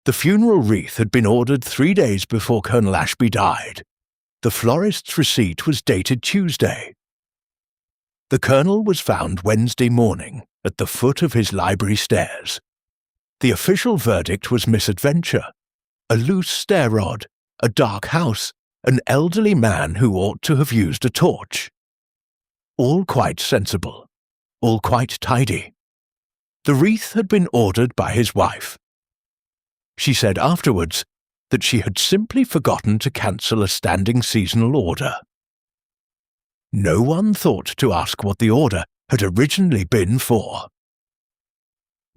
The funeral wreath had been ordered 3 days before Colonel Ashby died. The florist's receipt was dated Tuesday. The Colonel was found Wednesday morning at the foot of his library stairs. The official verdict was misadventure, a loose stair rod, a dark house, an elderly man who ought to have used a torch. All quite sensible, all quite tidy. The wreath had been ordered by his wife. She said afterwards that she had simply forgotten to cancel a standing seasonal order. No one thought to ask what the order had originally been for.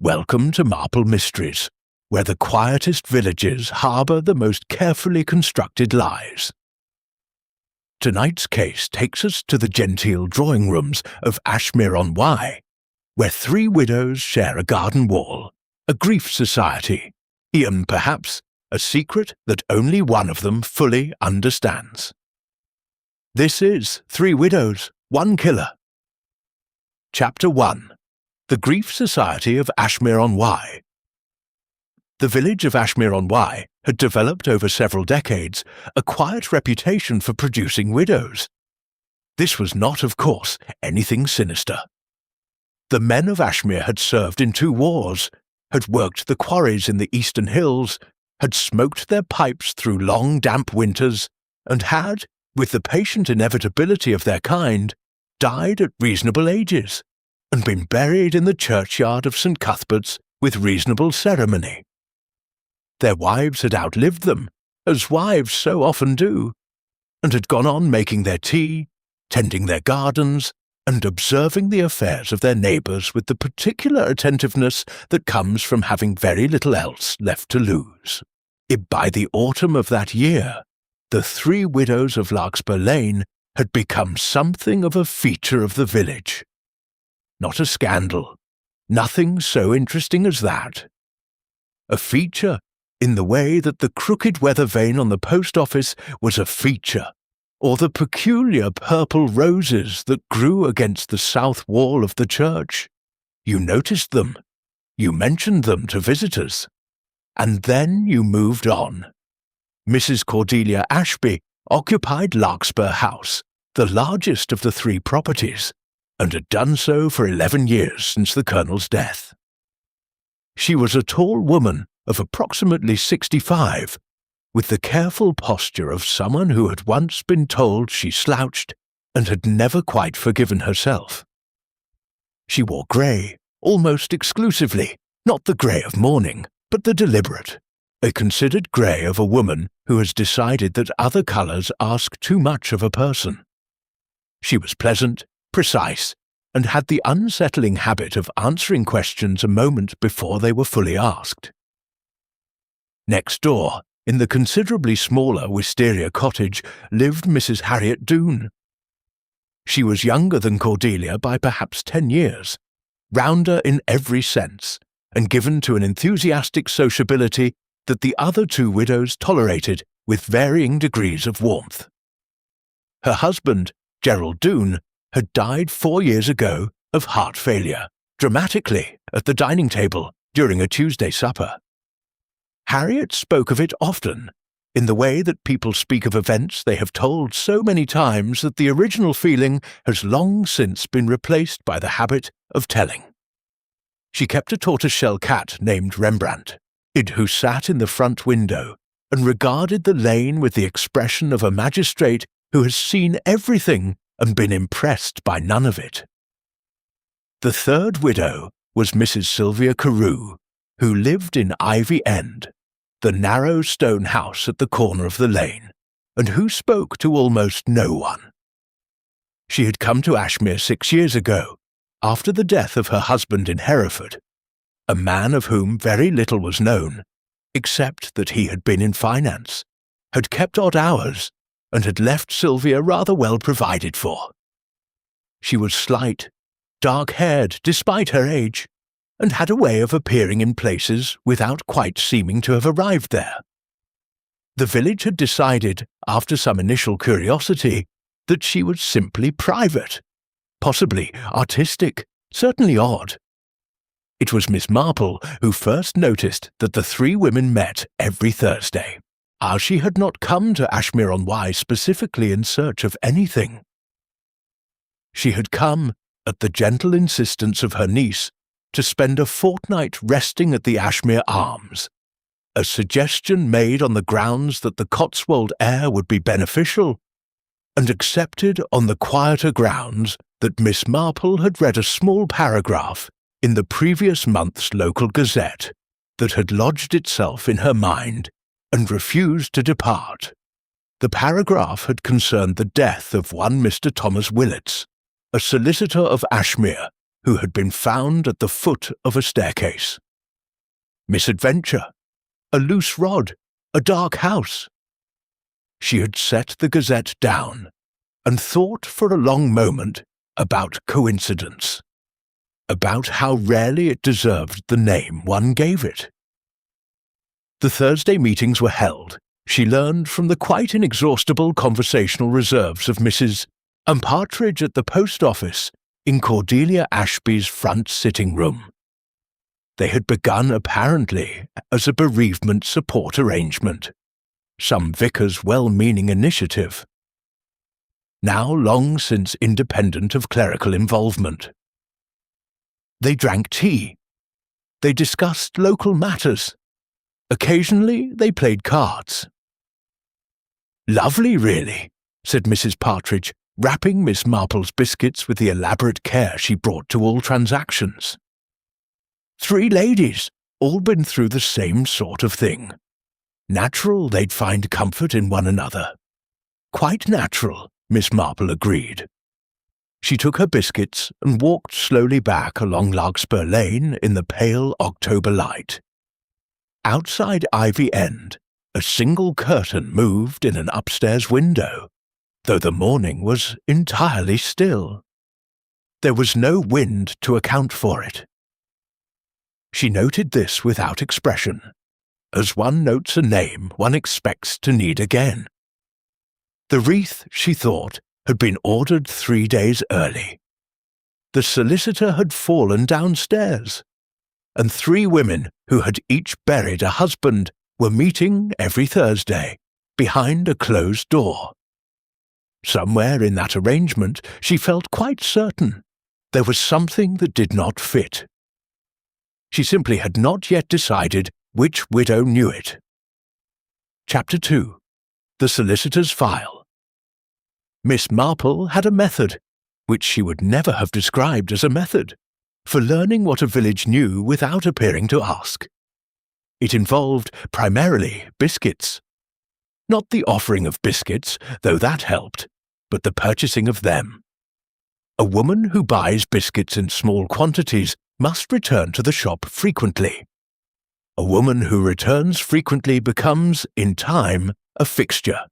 Welcome to Marple Mysteries, where the quietest villages harbour the most carefully constructed lies. Tonight's case takes us to the genteel drawing rooms of Ashmere-on-Wye, where 3 widows share a garden wall, a grief society, and perhaps a secret that only one of them fully understands. This is 3 Widows, 1 Killer. Chapter 1. The Grief Society of Ashmere-on-Wye. The village of Ashmere-on-Wye had developed over several decades a quiet reputation for producing widows. This was not, of course, anything sinister. The men of Ashmere had served in 2 wars, had worked the quarries in the eastern hills, had smoked their pipes through long damp winters, and had, with the patient inevitability of their kind, died at reasonable ages, and been buried in the churchyard of St. Cuthbert's with reasonable ceremony. Their wives had outlived them, as wives so often do, and had gone on making their tea, tending their gardens, and observing the affairs of their neighbours with the particular attentiveness that comes from having very little else left to lose. By the autumn of that year, the 3 widows of Larkspur Lane had become something of a feature of the village. Not a scandal, nothing so interesting as that. A feature in the way that the crooked weather vane on the post office was a feature, or the peculiar purple roses that grew against the south wall of the church. You noticed them, you mentioned them to visitors, and then you moved on. Mrs. Cordelia Ashby occupied Larkspur House, the largest of the 3 properties, and had done so for 11 years since the Colonel's death. She was a tall woman of approximately 65, with the careful posture of someone who had once been told she slouched and had never quite forgiven herself. She wore grey, almost exclusively, not the grey of mourning, but the deliberate, a considered grey of a woman who has decided that other colours ask too much of a person. She was pleasant, precise, and had the unsettling habit of answering questions a moment before they were fully asked. Next door, in the considerably smaller Wisteria cottage, lived Mrs. Harriet Doone. She was younger than Cordelia by perhaps 10 years, rounder in every sense, and given to an enthusiastic sociability that the other 2 widows tolerated with varying degrees of warmth. Her husband, Gerald Doone, had died 4 years ago of heart failure, dramatically at the dining table during a Tuesday supper. Harriet spoke of it often, in the way that people speak of events they have told so many times that the original feeling has long since been replaced by the habit of telling. She kept a tortoiseshell cat named Rembrandt, who sat in the front window and regarded the lane with the expression of a magistrate who has seen everything and been impressed by none of it. The 3rd widow was Mrs. Sylvia Carew, who lived in Ivy End, the narrow stone house at the corner of the lane, and who spoke to almost no one. She had come to Ashmere 6 years ago, after the death of her husband in Hereford, a man of whom very little was known, except that he had been in finance, had kept odd hours, and had left Sylvia rather well provided for. She was slight, dark-haired despite her age, and had a way of appearing in places without quite seeming to have arrived there. The village had decided, after some initial curiosity, that she was simply private, possibly artistic, certainly odd. It was Miss Marple who first noticed that the three women met every Thursday, as she had not come to Ashmere-on-Wye specifically in search of anything. She had come, at the gentle insistence of her niece, to spend a fortnight resting at the Ashmere Arms, a suggestion made on the grounds that the Cotswold air would be beneficial, and accepted on the quieter grounds that Miss Marple had read a small paragraph in the previous month's local gazette that had lodged itself in her mind and refused to depart. The paragraph had concerned the death of one Mr. Thomas Willets, a solicitor of Ashmere, who had been found at the foot of a staircase. Misadventure, a loose rod, a dark house. She had set the gazette down and thought for a long moment about coincidence, about how rarely it deserved the name one gave it. The Thursday meetings were held, she learned from the quite inexhaustible conversational reserves of Mrs. Partridge at the post office in Cordelia Ashby's front sitting room. They had begun apparently as a bereavement support arrangement, some vicar's well-meaning initiative, now long since independent of clerical involvement. They drank tea. They discussed local matters. Occasionally they played cards. "Lovely, really," said Mrs. Partridge, wrapping Miss Marple's biscuits with the elaborate care she brought to all transactions. "Three ladies, all been through the same sort of thing. Natural they'd find comfort in one another." "Quite natural," Miss Marple agreed. She took her biscuits and walked slowly back along Larkspur Lane in the pale October light. Outside Ivy End, a single curtain moved in an upstairs window, though the morning was entirely still. There was no wind to account for it. She noted this without expression, as one notes a name one expects to need again. The wreath, she thought, had been ordered 3 days early. The solicitor had fallen downstairs, and 3 women who had each buried a husband were meeting every Thursday behind a closed door. Somewhere in that arrangement, she felt quite certain, there was something that did not fit. She simply had not yet decided which widow knew it. Chapter 2. The Solicitor's File. Miss Marple had a method, which she would never have described as a method, for learning what a village knew without appearing to ask. It involved, primarily, biscuits. Not the offering of biscuits, though that helped, but the purchasing of them. A woman who buys biscuits in small quantities must return to the shop frequently. A woman who returns frequently becomes, in time, a fixture.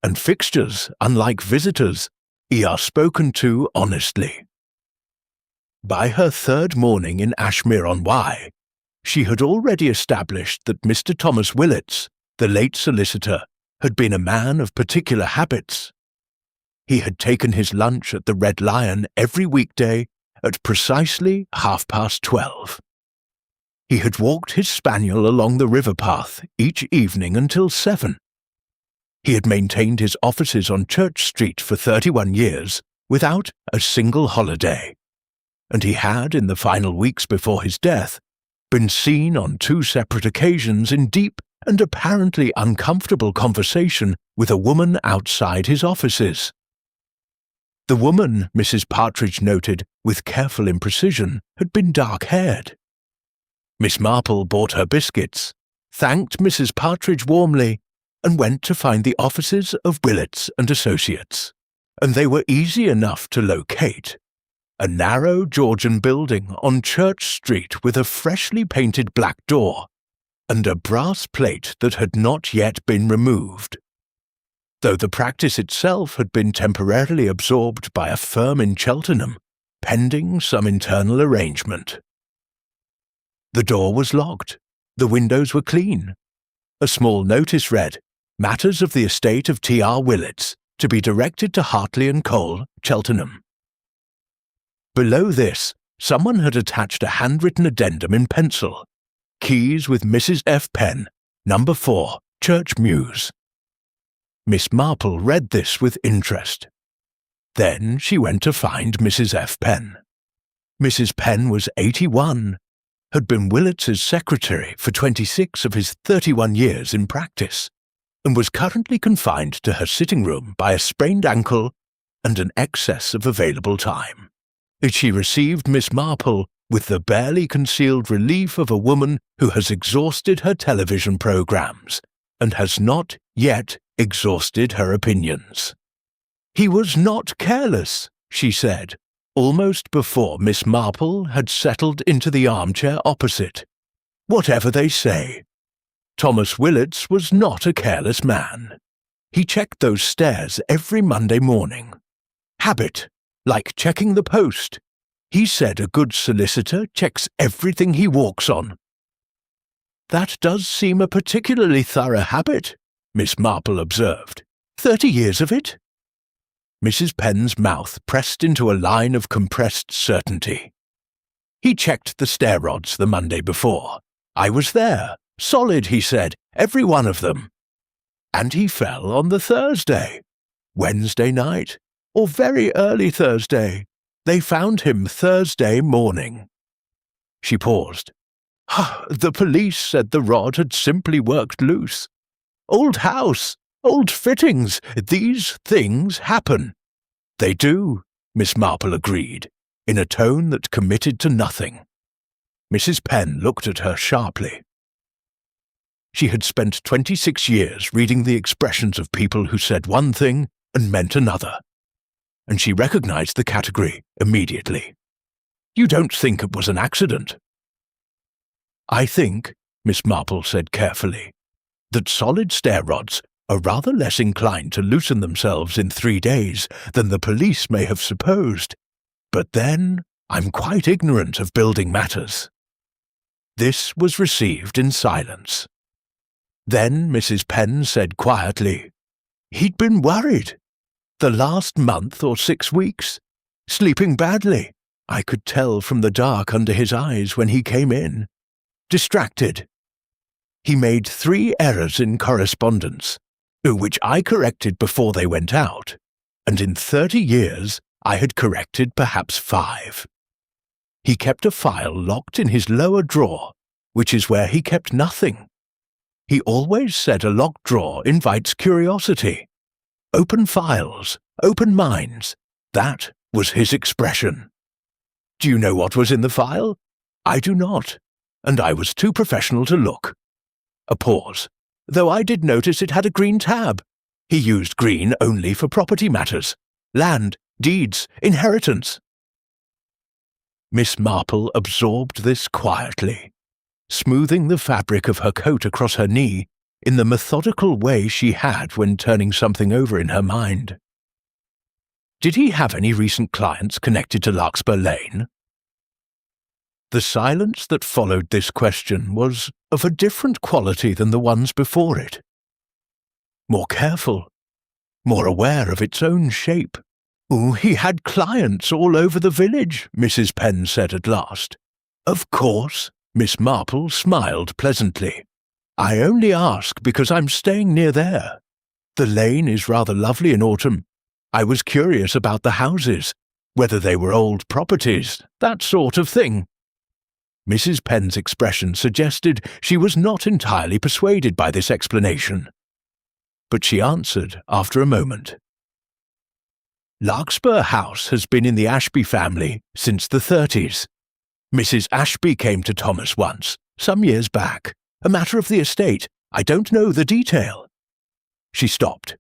And fixtures, unlike visitors, are spoken to honestly. By her 3rd morning in Ashmere-on-Wye, she had already established that Mr. Thomas Willets, the late solicitor, had been a man of particular habits. He had taken his lunch at the Red Lion every weekday at precisely 12:30. He had walked his spaniel along the river path each evening until 7. He had maintained his offices on Church Street for 31 years without a single holiday, and he had, in the final weeks before his death, been seen on 2 separate occasions in deep and apparently uncomfortable conversation with a woman outside his offices. The woman, Mrs. Partridge noted with careful imprecision, had been dark-haired. Miss Marple bought her biscuits, thanked Mrs. Partridge warmly, and went to find the offices of Willets and Associates, and they were easy enough to locate. A narrow Georgian building on Church Street with a freshly painted black door, and a brass plate that had not yet been removed, though the practice itself had been temporarily absorbed by a firm in Cheltenham, pending some internal arrangement. The door was locked, the windows were clean. A small notice read, "Matters of the estate of T.R. Willets, to be directed to Hartley and Cole, Cheltenham." Below this, someone had attached a handwritten addendum in pencil. Keys with Mrs. F. Penn, number 4, Church Mews. Miss Marple read this with interest. Then she went to find Mrs. F. Penn. Mrs. Penn was 81, had been Willets's secretary for 26 of his 31 years in practice, and was currently confined to her sitting room by a sprained ankle and an excess of available time. She received Miss Marple with the barely concealed relief of a woman who has exhausted her television programs and has not yet exhausted her opinions. "He was not careless," she said, almost before Miss Marple had settled into the armchair opposite. "Whatever they say, Thomas Willets was not a careless man. He checked those stairs every Monday morning. Habit, like checking the post. He said a good solicitor checks everything he walks on." "That does seem a particularly thorough habit," Miss Marple observed. 30 years of it?" Mrs. Penn's mouth pressed into a line of compressed certainty. "He checked the stair rods the Monday before. I was there. Solid, he said, every one of them. And he fell on the Thursday. Wednesday night, or very early Thursday. They found him Thursday morning." She paused. "The police said the rod had simply worked loose. Old house, old fittings, these things happen." "They do," Miss Marple agreed, in a tone that committed to nothing. Mrs. Penn looked at her sharply. She had spent 26 years reading the expressions of people who said one thing and meant another, and she recognized the category immediately. "You don't think it was an accident?" "I think," Miss Marple said carefully, "that solid stair rods are rather less inclined to loosen themselves in 3 days than the police may have supposed. But then I'm quite ignorant of building matters." This was received in silence. Then Mrs. Penn said quietly, "He'd been worried. The last month or 6 weeks. Sleeping badly. I could tell from the dark under his eyes when he came in. Distracted. He made 3 errors in correspondence, which I corrected before they went out, and in 30 years I had corrected perhaps 5. He kept a file locked in his lower drawer, which is where he kept nothing. He always said a locked drawer invites curiosity. Open files, open minds, that was his expression. Do you know what was in the file? I do not, and I was too professional to look." A pause. "Though I did notice it had a green tab. He used green only for property matters. Land, deeds, inheritance." Miss Marple absorbed this quietly, smoothing the fabric of her coat across her knee in the methodical way she had when turning something over in her mind. "Did he have any recent clients connected to Larkspur Lane?" The silence that followed this question was of a different quality than the ones before it. More careful, more aware of its own shape. "Oh, he had clients all over the village," Mrs. Penn said at last. "Of course," Miss Marple smiled pleasantly. "I only ask because I'm staying near there. The lane is rather lovely in autumn. I was curious about the houses, whether they were old properties, that sort of thing." Mrs. Penn's expression suggested she was not entirely persuaded by this explanation, but she answered after a moment. "Larkspur House has been in the Ashby family since the 30s. Mrs. Ashby came to Thomas once, some years back. A matter of the estate. I don't know the detail." She stopped.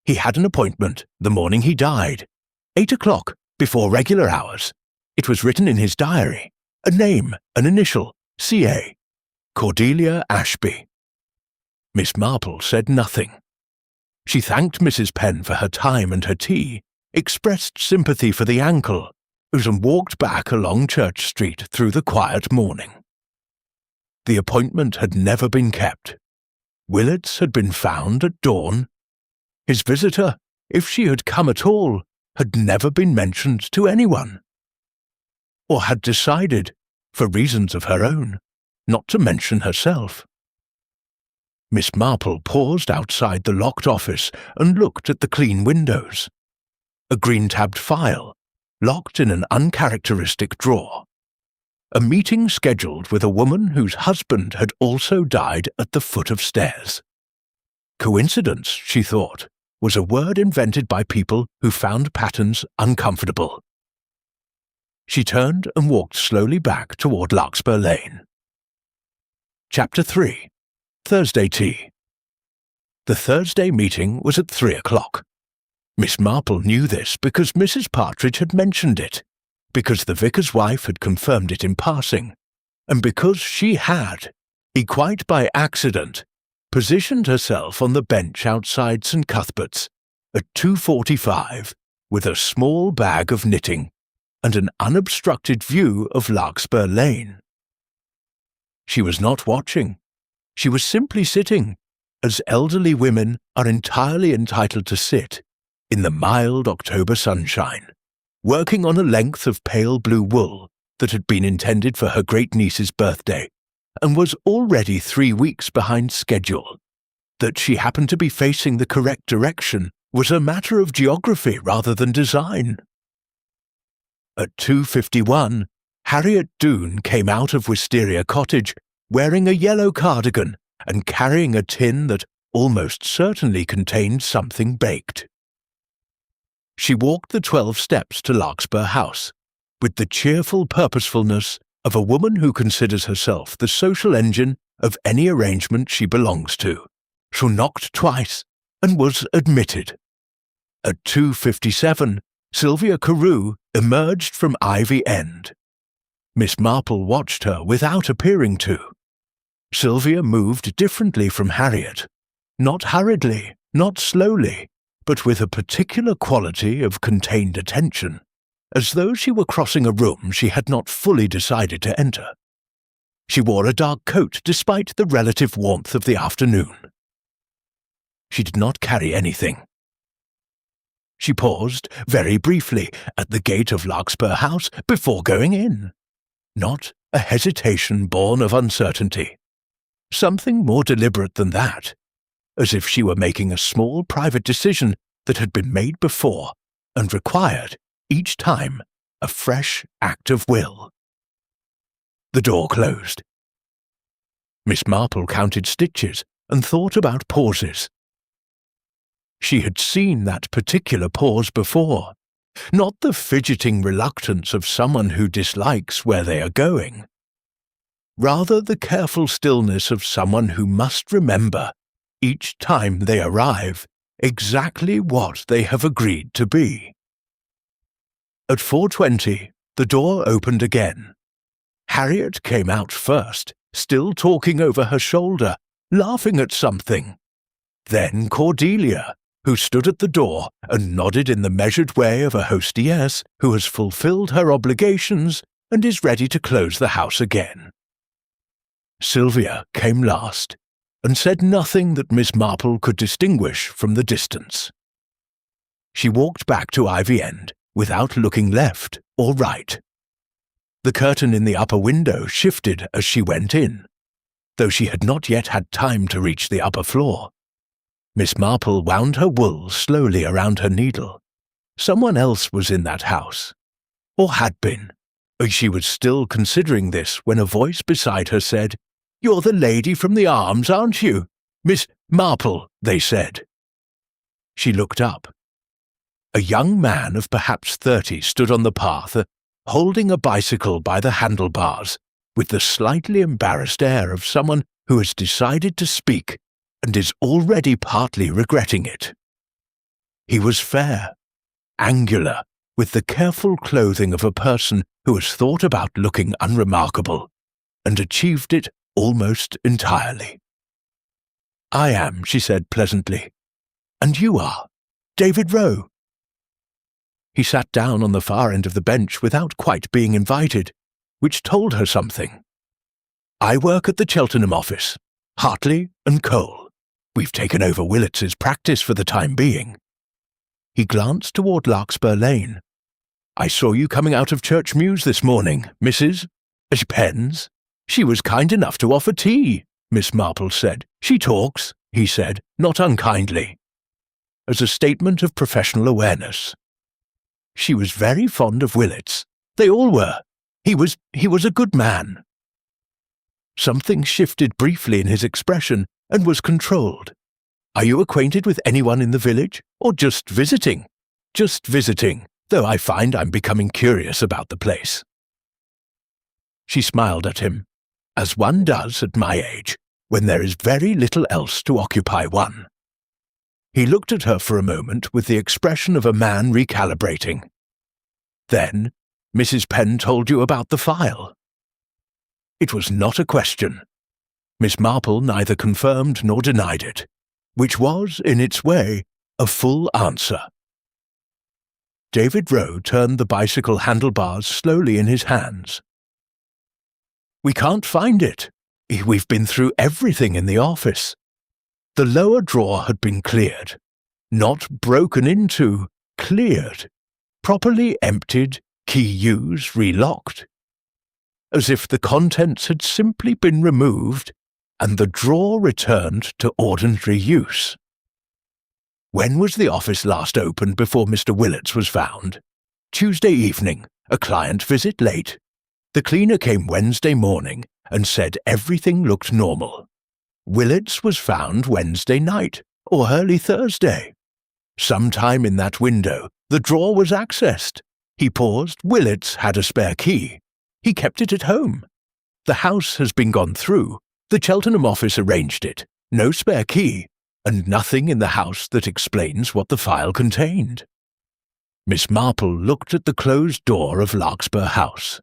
"He had an appointment the morning he died. 8 o'clock, before regular hours. It was written in his diary. A name, an initial, C.A. Cordelia Ashby." Miss Marple said nothing. She thanked Mrs. Penn for her time and her tea, expressed sympathy for the ankle, and walked back along Church Street through the quiet morning. The appointment had never been kept. Willets had been found at dawn. His visitor, if she had come at all, had never been mentioned to anyone. or had decided, for reasons of her own, not to mention herself. Miss Marple paused outside the locked office and looked at the clean windows. A green-tabbed file, locked in an uncharacteristic drawer. A meeting scheduled with a woman whose husband had also died at the foot of stairs. Coincidence, she thought, was a word invented by people who found patterns uncomfortable. She turned and walked slowly back toward Larkspur Lane. Chapter 3. Thursday Tea. The Thursday meeting was at 3 o'clock. Miss Marple knew this because Mrs. Partridge had mentioned it, because the vicar's wife had confirmed it in passing, and because she had, quite by accident, positioned herself on the bench outside St. Cuthbert's at 2:45 with a small bag of knitting and an unobstructed view of Larkspur Lane. She was not watching. She was simply sitting, as elderly women are entirely entitled to sit, in the mild October sunshine, working on a length of pale blue wool that had been intended for her great-niece's birthday and was already 3 weeks behind schedule. That she happened to be facing the correct direction was a matter of geography rather than design. At 2:51, Harriet Doone came out of Wisteria Cottage wearing a yellow cardigan and carrying a tin that almost certainly contained something baked. She walked the 12 steps to Larkspur House, with the cheerful purposefulness of a woman who considers herself the social engine of any arrangement she belongs to, who knocked twice and was admitted. At 2:57, Sylvia Carew emerged from Ivy End. Miss Marple watched her without appearing to. Sylvia moved differently from Harriet, not hurriedly, not slowly, but with a particular quality of contained attention, as though she were crossing a room she had not fully decided to enter. She wore a dark coat despite the relative warmth of the afternoon. She did not carry anything. She paused, very briefly, at the gate of Larkspur House before going in. Not a hesitation born of uncertainty. Something more deliberate than that, as if she were making a small private decision that had been made before and required, each time, a fresh act of will. The door closed. Miss Marple counted stitches and thought about pauses. She had seen that particular pause before, not the fidgeting reluctance of someone who dislikes where they are going. Rather the careful stillness of someone who must remember, each time they arrive, exactly what they have agreed to be. At 4:20, the door opened again. Harriet came out first, still talking over her shoulder, laughing at something. Then Cordelia, who stood at the door and nodded in the measured way of a hostess who has fulfilled her obligations and is ready to close the house again. Sylvia came last, and said nothing that Miss Marple could distinguish from the distance. She walked back to Ivy End without looking left or right. The curtain in the upper window shifted as she went in, though she had not yet had time to reach the upper floor. Miss Marple wound her wool slowly around her needle. Someone else was in that house, or had been. She was still considering this when a voice beside her said, "You're the lady from the Arms, aren't you? Miss Marple," they said. She looked up. A young man of perhaps 30 stood on the path, holding a bicycle by the handlebars, with the slightly embarrassed air of someone who has decided to speak and is already partly regretting it. He was fair, angular, with the careful clothing of a person who has thought about looking unremarkable, and achieved it almost entirely. "I am," she said pleasantly. "And you are? David Rowe." He sat down on the far end of the bench without quite being invited, which told her something. "I work at the Cheltenham office, Hartley and Cole. We've taken over Willets's practice for the time being." He glanced toward Larkspur Lane. I saw you coming out of Church Mews this morning, Mrs. Pens. She was kind enough to offer tea, Miss Marple said. She talks, he said, not unkindly, as a statement of professional awareness. She was very fond of Willits. They all were. He was a good man. Something shifted briefly in his expression and was controlled. Are you acquainted with anyone in the village, or just visiting? Just visiting, though I find I'm becoming curious about the place. She smiled at him, as one does at my age, when there is very little else to occupy one. He looked at her for a moment with the expression of a man recalibrating. Then, Mrs. Penn told you about the file. It was not a question. Miss Marple neither confirmed nor denied it, which was, in its way, a full answer. David Rowe turned the bicycle handlebars slowly in his hands. We can't find it. We've been through everything in the office. The lower drawer had been cleared. Not broken into, cleared. Properly emptied, key used, relocked. As if the contents had simply been removed and the drawer returned to ordinary use. When was the office last opened before Mr. Willits was found? Tuesday evening, a client visit late. The cleaner came Wednesday morning and said everything looked normal. Willits was found Wednesday night, or early Thursday. Sometime in that window, the drawer was accessed. He paused. Willits had a spare key. He kept it at home. The house has been gone through. The Cheltenham office arranged it. No spare key, and nothing in the house that explains what the file contained. Miss Marple looked at the closed door of Larkspur House.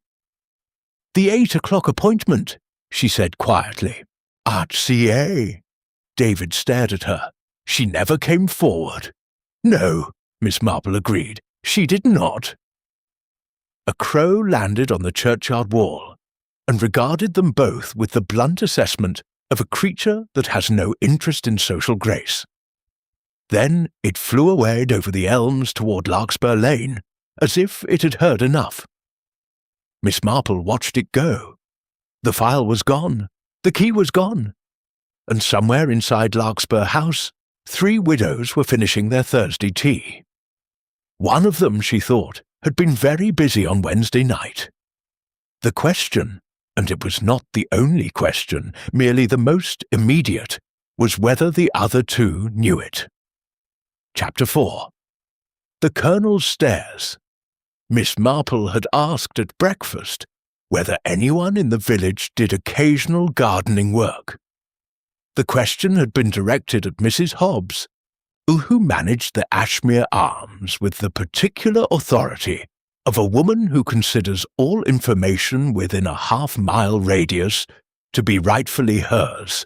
The 8 o'clock appointment, she said quietly. At CA. David stared at her. She never came forward. No, Miss Marple agreed. She did not. A crow landed on the churchyard wall and regarded them both with the blunt assessment of a creature that has no interest in social grace. Then it flew away over the elms toward Larkspur Lane, as if it had heard enough. Miss Marple watched it go. The file was gone. The key was gone. And somewhere inside Larkspur House, 3 widows were finishing their Thursday tea. One of them, she thought, had been very busy on Wednesday night. The question, and it was not the only question, merely the most immediate, was whether the other 2 knew it. Chapter 4. The Colonel's Stairs. Miss Marple had asked at breakfast whether anyone in the village did occasional gardening work. The question had been directed at Mrs. Hobbs, who managed the Ashmere Arms with the particular authority of a woman who considers all information within a half-mile radius to be rightfully hers.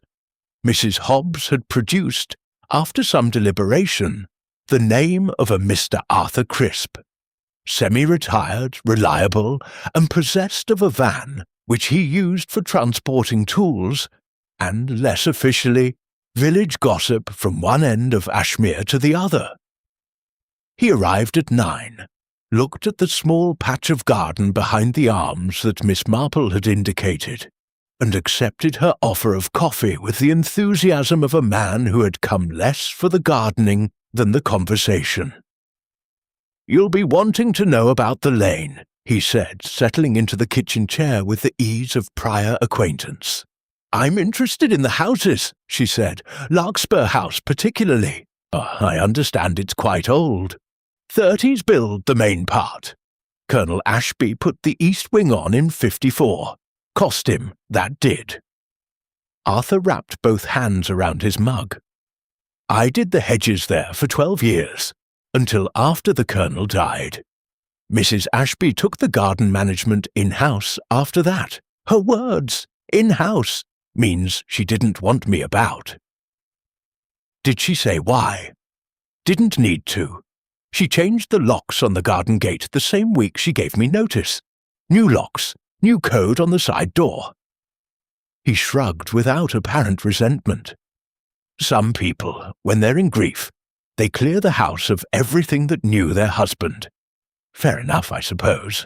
Mrs. Hobbs had produced, after some deliberation, the name of a Mr. Arthur Crisp, semi-retired, reliable, and possessed of a van which he used for transporting tools, and, less officially, village gossip from one end of Ashmere to the other. He arrived at 9, looked at the small patch of garden behind the arms that Miss Marple had indicated, and accepted her offer of coffee with the enthusiasm of a man who had come less for the gardening than the conversation. "You'll be wanting to know about the lane," he said, settling into the kitchen chair with the ease of prior acquaintance. "I'm interested in the houses," she said, "Larkspur House particularly. I understand it's quite old. 30s build, the main part. Colonel Ashby put the east wing on in 54. Cost him, that did." Arthur wrapped both hands around his mug. "I did the hedges there for 12 years, until after the Colonel died. Mrs. Ashby took the garden management in-house after that. Her words, in-house, means she didn't want me about." "Did she say why?" "Didn't need to. She changed the locks on the garden gate the same week she gave me notice. New locks, new code on the side door." He shrugged without apparent resentment. "Some people, when they're in grief, they clear the house of everything that knew their husband. Fair enough, I suppose.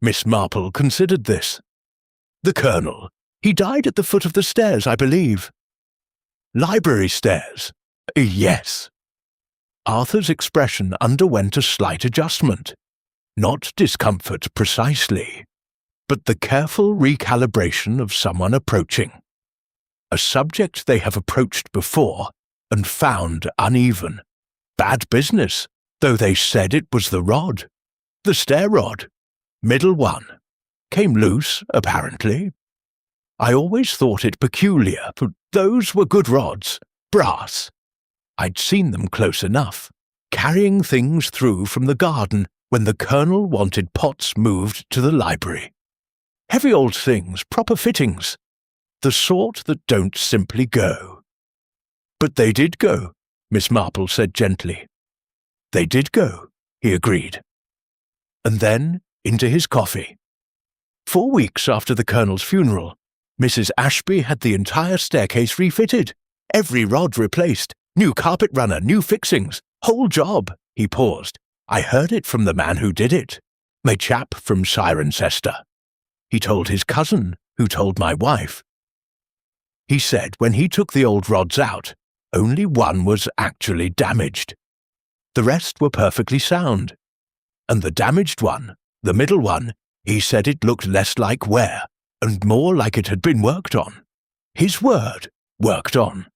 Miss Marple considered this. The Colonel. He died at the foot of the stairs, I believe. Library stairs. Yes. Arthur's expression underwent a slight adjustment. Not discomfort precisely, but the careful recalibration of someone approaching. A subject they have approached before and found uneven. Bad business, though they said it was the rod. The stair rod. Middle one. Came loose, apparently. I always thought it peculiar, but those were good rods. Brass. I'd seen them close enough, carrying things through from the garden when the Colonel wanted pots moved to the library. Heavy old things, proper fittings. The sort that don't simply go. But they did go, Miss Marple said gently. They did go, he agreed. And then into his coffee. 4 weeks after the Colonel's funeral, Mrs. Ashby had the entire staircase refitted, every rod replaced, new carpet runner, new fixings, whole job. He paused. I heard it from the man who did it, my chap from Cirencester. He told his cousin, who told my wife. He said when he took the old rods out, only one was actually damaged. The rest were perfectly sound. And the damaged one, the middle one, he said it looked less like wear and more like it had been worked on. His word, worked on.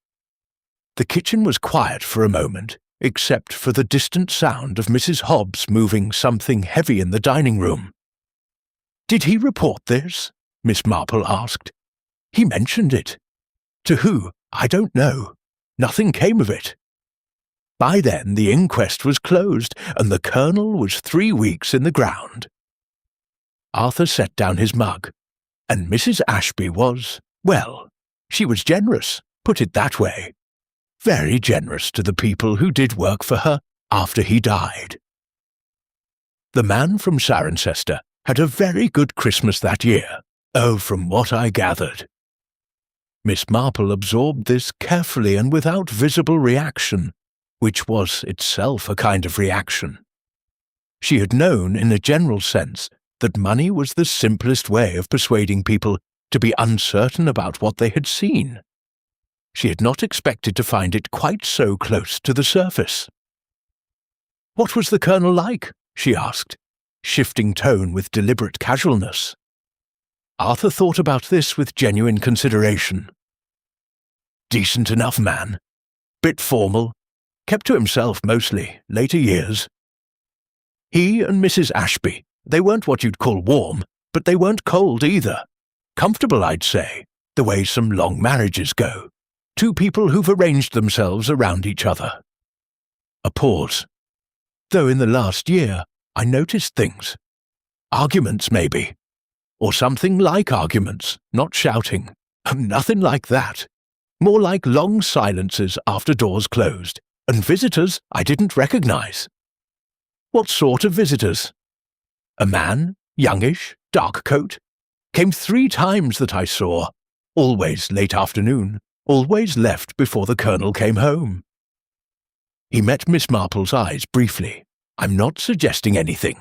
The kitchen was quiet for a moment, except for the distant sound of Mrs. Hobbs moving something heavy in the dining room. Did he report this? Miss Marple asked. He mentioned it. To who? I don't know. Nothing came of it. By then the inquest was closed, and the Colonel was 3 weeks in the ground. Arthur set down his mug, and Mrs. Ashby was, well, she was generous, put it that way. Very generous to the people who did work for her after he died. The man from Cirencester had a very good Christmas that year, from what I gathered. Miss Marple absorbed this carefully and without visible reaction, which was itself a kind of reaction. She had known, in a general sense, that money was the simplest way of persuading people to be uncertain about what they had seen. She had not expected to find it quite so close to the surface. What was the Colonel like? She asked, shifting tone with deliberate casualness. Arthur thought about this with genuine consideration. Decent enough man. Bit formal. Kept to himself mostly, later years. He and Mrs. Ashby, they weren't what you'd call warm, but they weren't cold either. Comfortable, I'd say, the way some long marriages go. Two people who've arranged themselves around each other. A pause. Though in the last year, I noticed things. Arguments, maybe. Or something like arguments, not shouting. Nothing like that. More like long silences after doors closed, and visitors I didn't recognize. What sort of visitors? A man, youngish, dark coat. Came 3 times that I saw. Always late afternoon. Always left before the Colonel came home. He met Miss Marple's eyes briefly. I'm not suggesting anything.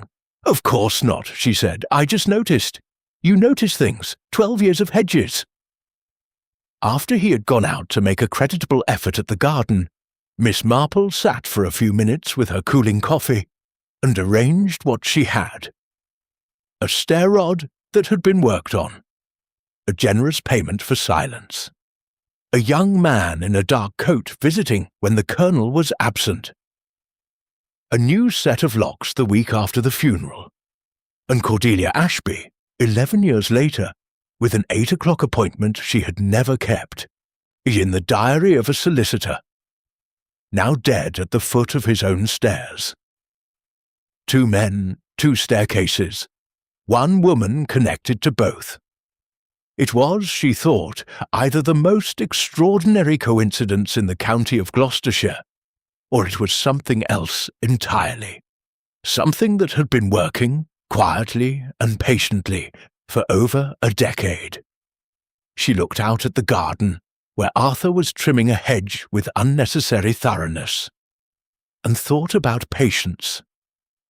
Of course not, she said. I just noticed. You notice things. 12 years of hedges. After he had gone out to make a creditable effort at the garden, Miss Marple sat for a few minutes with her cooling coffee and arranged what she had. A stair rod that had been worked on. A generous payment for silence. A young man in a dark coat visiting when the Colonel was absent. A new set of locks the week after the funeral. And Cordelia Ashby, 11 years later, with an 8 o'clock appointment she had never kept, in the diary of a solicitor, now dead at the foot of his own stairs. 2 men, 2 staircases, 1 woman connected to both. It was, she thought, either the most extraordinary coincidence in the county of Gloucestershire, or it was something else entirely. Something that had been working, quietly and patiently, for over a decade. She looked out at the garden, where Arthur was trimming a hedge with unnecessary thoroughness, and thought about patience.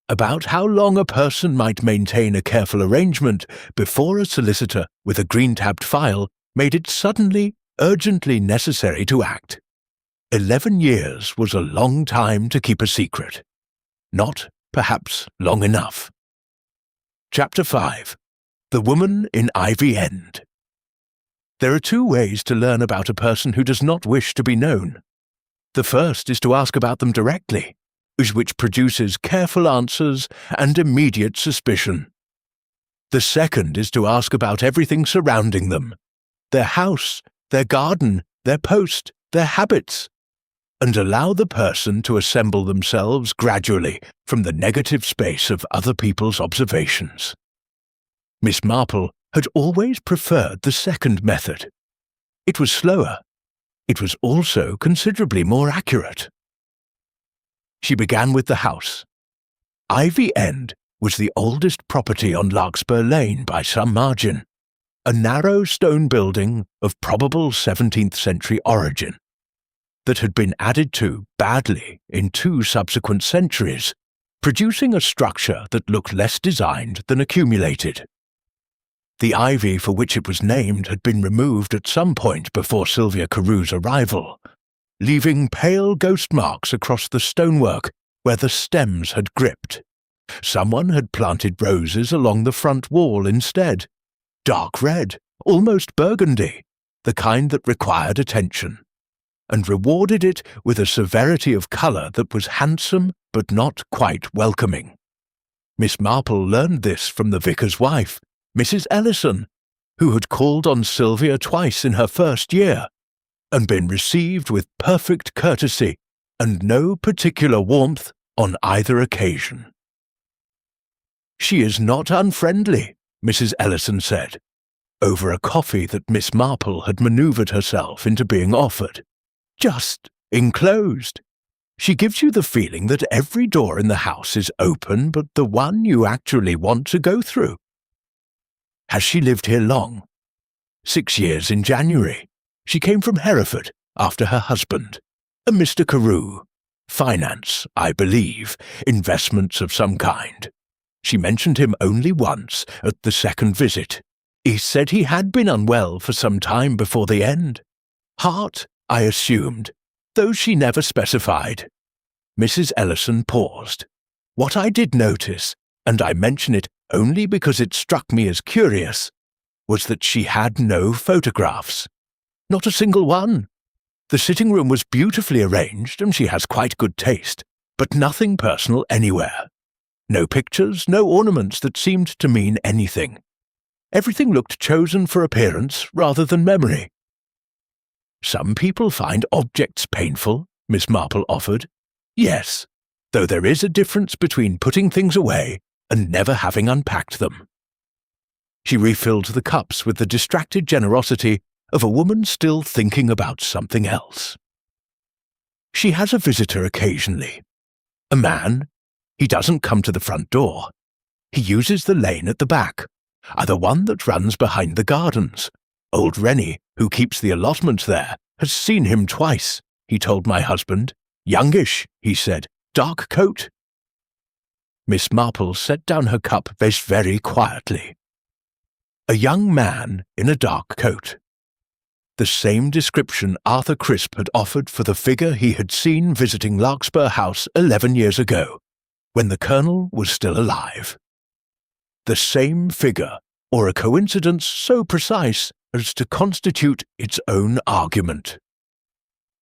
about how long a person might maintain a careful arrangement before a solicitor with a green-tabbed file made it suddenly, urgently necessary to act. 11 years was a long time to keep a secret. Not, perhaps, long enough. Chapter 5. The Woman in Ivy End. There are two ways to learn about a person who does not wish to be known. The first is to ask about them directly, which produces careful answers and immediate suspicion. The second is to ask about everything surrounding them, their house, their garden, their post, their habits, and allow the person to assemble themselves gradually from the negative space of other people's observations. Miss Marple had always preferred the second method. It was slower. It was also considerably more accurate. She began with the house. Ivy End was the oldest property on Larkspur Lane by some margin, a narrow stone building of probable 17th century origin that had been added to badly in 2 subsequent centuries, producing a structure that looked less designed than accumulated. The ivy for which it was named had been removed at some point before Sylvia Carew's arrival, leaving pale ghost marks across the stonework where the stems had gripped. Someone had planted roses along the front wall instead, dark red, almost burgundy, the kind that required attention, and rewarded it with a severity of colour that was handsome but not quite welcoming. Miss Marple learned this from the vicar's wife, Mrs. Ellison, who had called on Sylvia twice in her first year, and been received with perfect courtesy and no particular warmth on either occasion. "She is not unfriendly," Mrs. Ellison said, over a coffee that Miss Marple had manoeuvred herself into being offered. "Just enclosed. She gives you the feeling that every door in the house is open but the one you actually want to go through." "Has she lived here long?" 6 years in January. She came from Hereford after her husband, a Mr. Carew. Finance, I believe, investments of some kind. She mentioned him only once at the second visit. He said he had been unwell for some time before the end. Heart, I assumed, though she never specified. Mrs. Ellison paused. What I did notice, and I mention it only because it struck me as curious, was that she had no photographs. Not a single one. The sitting room was beautifully arranged and she has quite good taste, but nothing personal anywhere. No pictures, no ornaments that seemed to mean anything. Everything looked chosen for appearance rather than memory. "Some people find objects painful," Miss Marple offered. "Yes, though there is a difference between putting things away and never having unpacked them." She refilled the cups with the distracted generosity of a woman still thinking about something else. "She has a visitor occasionally. A man. He doesn't come to the front door. He uses the lane at the back, the one that runs behind the gardens. Old Rennie, who keeps the allotment there, has seen him twice, he told my husband. Youngish, he said, dark coat." Miss Marple set down her cup very quietly. "A young man in a dark coat." The same description Arthur Crisp had offered for the figure he had seen visiting Larkspur House 11 years ago, when the Colonel was still alive. The same figure, or a coincidence so precise as to constitute its own argument.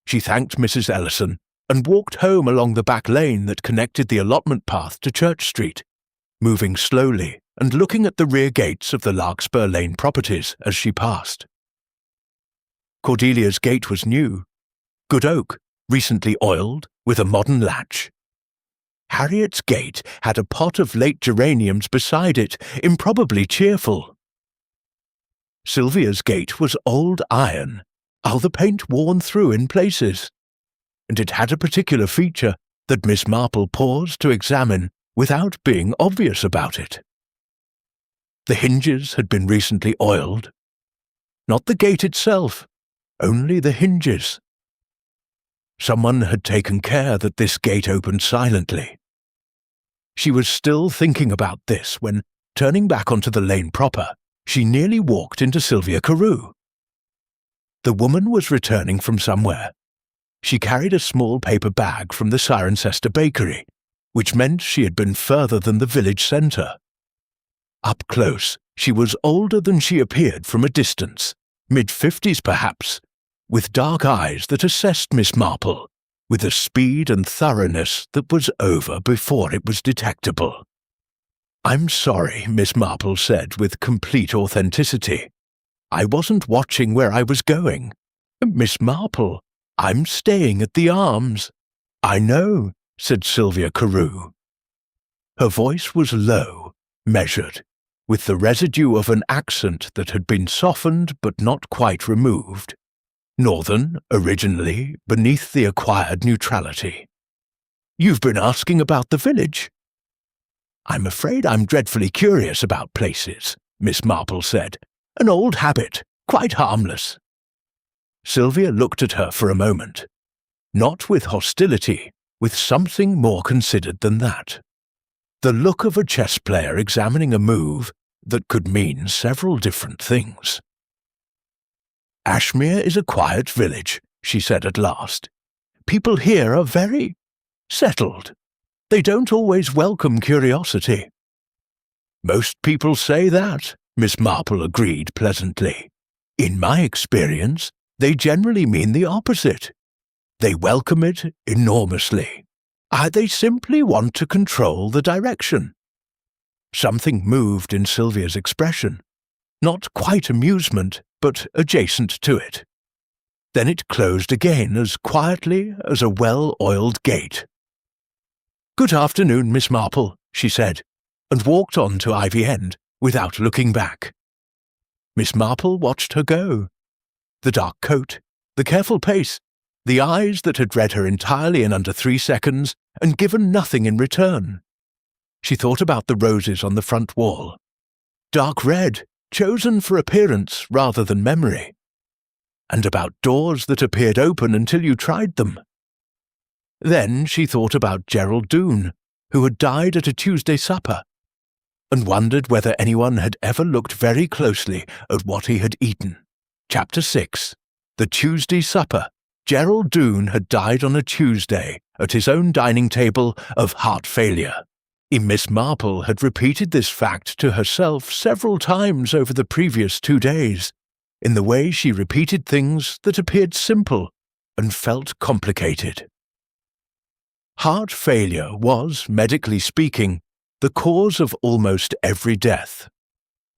She thanked Mrs. Ellison and walked home along the back lane that connected the allotment path to Church Street, moving slowly and looking at the rear gates of the Larkspur Lane properties as she passed. Cordelia's gate was new, good oak, recently oiled, with a modern latch. Harriet's gate had a pot of late geraniums beside it, improbably cheerful. Sylvia's gate was old iron, all the paint worn through in places, and it had a particular feature that Miss Marple paused to examine without being obvious about it. The hinges had been recently oiled. Not the gate itself, only the hinges. Someone had taken care that this gate opened silently. She was still thinking about this when, turning back onto the lane proper, she nearly walked into Sylvia Carew. The woman was returning from somewhere. She carried a small paper bag from the Cirencester bakery, which meant she had been further than the village centre. Up close, she was older than she appeared from a distance, mid-50s perhaps, with dark eyes that assessed Miss Marple with a speed and thoroughness that was over before it was detectable. "I'm sorry," Miss Marple said with complete authenticity. "I wasn't watching where I was going. Miss Marple, I'm staying at the Arms." "I know," said Sylvia Carew. Her voice was low, measured, with the residue of an accent that had been softened but not quite removed. Northern, originally, beneath the acquired neutrality. "You've been asking about the village?" "I'm afraid I'm dreadfully curious about places," Miss Marple said. "An old habit, quite harmless." Sylvia looked at her for a moment. Not with hostility, with something more considered than that. The look of a chess player examining a move that could mean several different things. "Ashmere is a quiet village," she said at last. "People here are very settled. They don't always welcome curiosity." "Most people say that," Miss Marple agreed pleasantly. "In my experience, they generally mean the opposite. They welcome it enormously. They simply want to control the direction." Something moved in Sylvia's expression. Not quite amusement, but adjacent to it. Then it closed again as quietly as a well-oiled gate. "Good afternoon, Miss Marple," she said, and walked on to Ivy End without looking back. Miss Marple watched her go. The dark coat, the careful pace, the eyes that had read her entirely in under 3 seconds and given nothing in return. She thought about the roses on the front wall. Dark red, chosen for appearance rather than memory. And about doors that appeared open until you tried them. Then she thought about Gerald Doone, who had died at a Tuesday supper, and wondered whether anyone had ever looked very closely at what he had eaten. Chapter 6. The Tuesday Supper. Gerald Doone had died on a Tuesday at his own dining table of heart failure. Miss Marple had repeated this fact to herself several times over the previous 2 days, in the way she repeated things that appeared simple and felt complicated. Heart failure was, medically speaking, the cause of almost every death.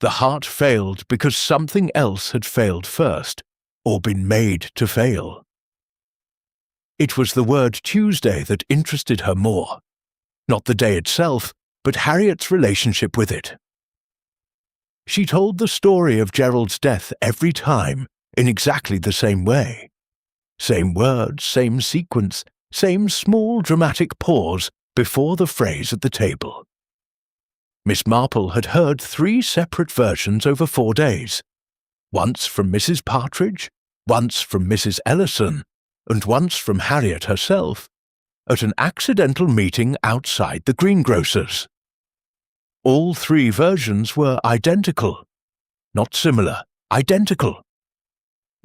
The heart failed because something else had failed first, or been made to fail. It was the word Tuesday that interested her more. Not the day itself, but Harriet's relationship with it. She told the story of Gerald's death every time in exactly the same way. Same words, same sequence, same small dramatic pause before the phrase at the table. Miss Marple had heard 3 separate versions over 4 days, once from Mrs. Partridge, once from Mrs. Ellison, and once from Harriet herself, at an accidental meeting outside the greengrocer's. All 3 versions were identical. Not similar, identical.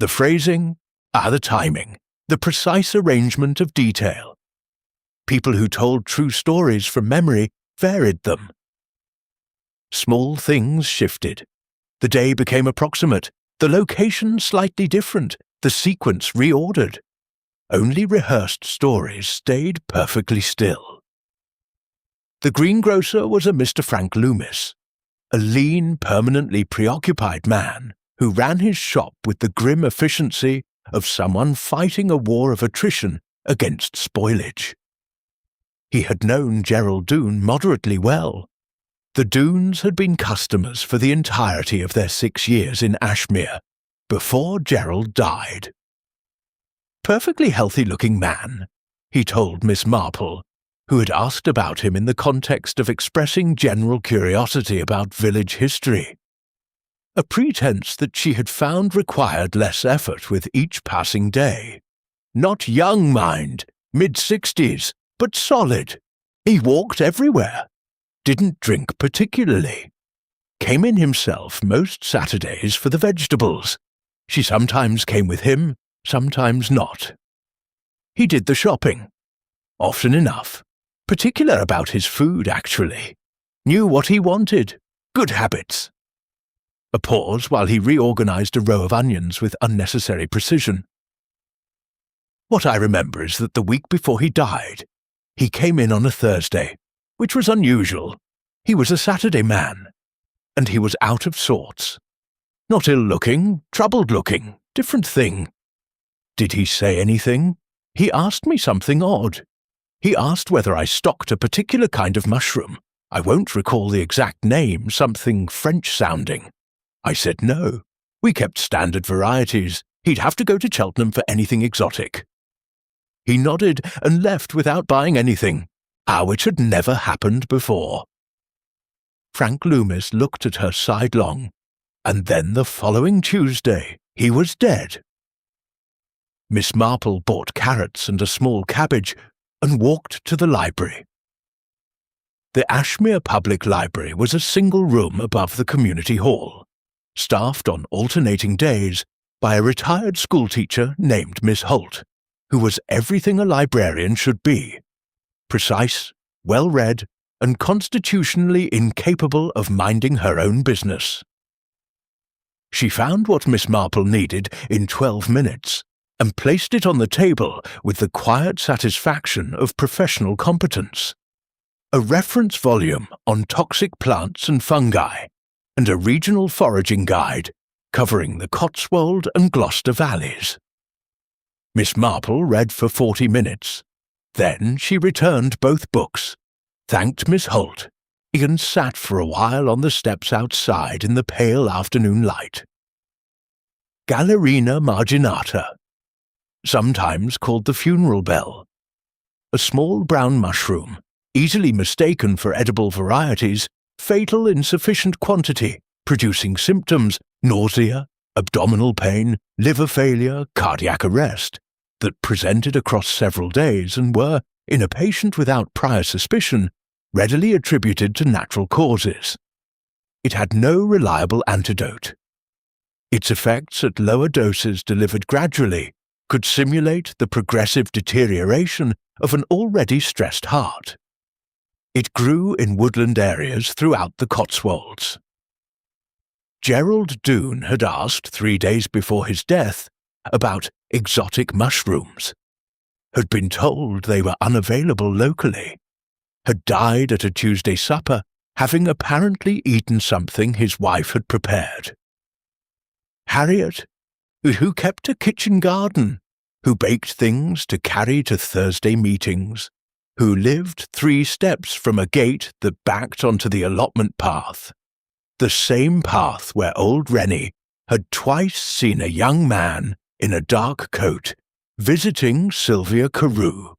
The phrasing, the timing, the precise arrangement of detail. People who told true stories from memory varied them. Small things shifted. The day became approximate, the location slightly different, the sequence reordered. Only rehearsed stories stayed perfectly still. The greengrocer was a Mr. Frank Loomis, a lean, permanently preoccupied man who ran his shop with the grim efficiency of someone fighting a war of attrition against spoilage. He had known Gerald Doone moderately well. The Doones had been customers for the entirety of their 6 years in Ashmere, before Gerald died. "Perfectly healthy-looking man," he told Miss Marple, who had asked about him in the context of expressing general curiosity about village history. A pretense that she had found required less effort with each passing day. "Not young, mind, mid-60s, but solid. He walked everywhere, didn't drink particularly. Came in himself most Saturdays for the vegetables. She sometimes came with him, sometimes not. He did the shopping. Often enough. Particular about his food, actually. Knew what he wanted. Good habits. A pause while he reorganized a row of onions with unnecessary precision. What I remember is that the week before he died, he came in on a Thursday, which was unusual. He was a Saturday man, and he was out of sorts. Not ill-looking, troubled-looking, different thing. Did he say anything? He asked me something odd. He asked whether I stocked a particular kind of mushroom. I won't recall the exact name, something French-sounding. I said no. We kept standard varieties. He'd have to go to Cheltenham for anything exotic. He nodded and left without buying anything, which had never happened before. Frank Loomis looked at her sidelong, and then the following Tuesday he was dead. Miss Marple bought carrots and a small cabbage and walked to the library. The Ashmere Public Library was a single room above the community hall, staffed on alternating days by a retired schoolteacher named Miss Holt, who was everything a librarian should be: precise, well-read, and constitutionally incapable of minding her own business. She found what Miss Marple needed in 12 minutes and placed it on the table with the quiet satisfaction of professional competence. A reference volume on toxic plants and fungi, and a regional foraging guide covering the Cotswold and Gloucester valleys. Miss Marple read for 40 minutes. Then she returned both books, thanked Miss Holt, and sat for a while on the steps outside in the pale afternoon light. Galerina marginata, sometimes called the funeral bell. A small brown mushroom, easily mistaken for edible varieties, fatal in sufficient quantity, producing symptoms, nausea, abdominal pain, liver failure, cardiac arrest, that presented across several days and were, in a patient without prior suspicion, readily attributed to natural causes. It had no reliable antidote. Its effects at lower doses delivered gradually could simulate the progressive deterioration of an already stressed heart. It grew in woodland areas throughout the Cotswolds. Gerald Doone had asked 3 days before his death about exotic mushrooms, had been told they were unavailable locally, had died at a Tuesday supper, having apparently eaten something his wife had prepared. Harriet, who kept a kitchen garden, who baked things to carry to Thursday meetings, who lived 3 steps from a gate that backed onto the allotment path, the same path where old Rennie had twice seen a young man in a dark coat visiting Sylvia Carew.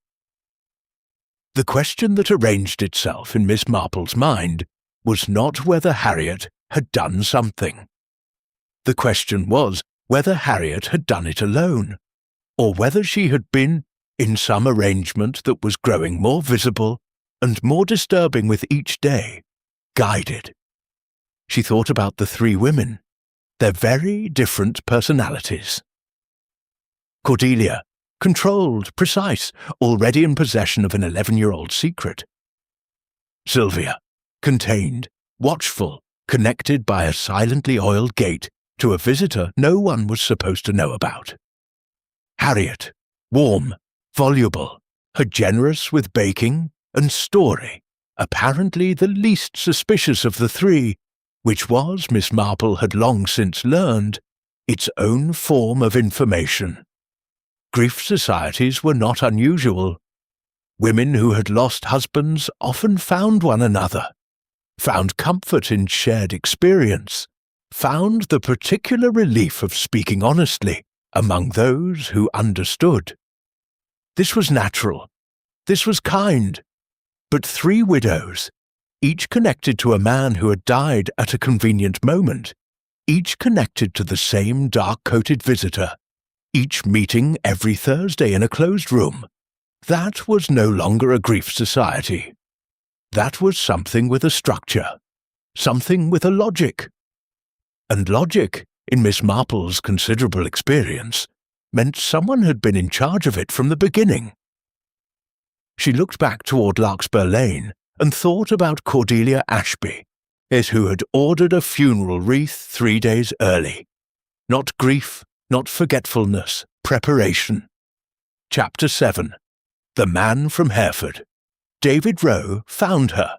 The question that arranged itself in Miss Marple's mind was not whether Harriet had done something. The question was whether Harriet had done it alone, or whether she had been, in some arrangement that was growing more visible and more disturbing with each day, guided. She thought about the 3 women, their very different personalities. Cordelia, controlled, precise, already in possession of an 11-year-old secret. Sylvia, contained, watchful, connected by a silently oiled gate to a visitor no one was supposed to know about. Harriet, warm, voluble, her generous with baking, and Story, apparently the least suspicious of the 3, which was, Miss Marple had long since learned, its own form of information. Grief societies were not unusual. Women who had lost husbands often found one another, found comfort in shared experience, found the particular relief of speaking honestly among those who understood. This was natural. This was kind. But 3 widows, each connected to a man who had died at a convenient moment, each connected to the same dark-coated visitor, each meeting every Thursday in a closed room. That was no longer a grief society. That was something with a structure, something with a logic. And logic, in Miss Marple's considerable experience, meant someone had been in charge of it from the beginning. She looked back toward Larkspur Lane and thought about Cordelia Ashby, who had ordered a funeral wreath 3 days early. Not grief, not forgetfulness, preparation. Chapter 7. The Man from Hereford. David Rowe found her.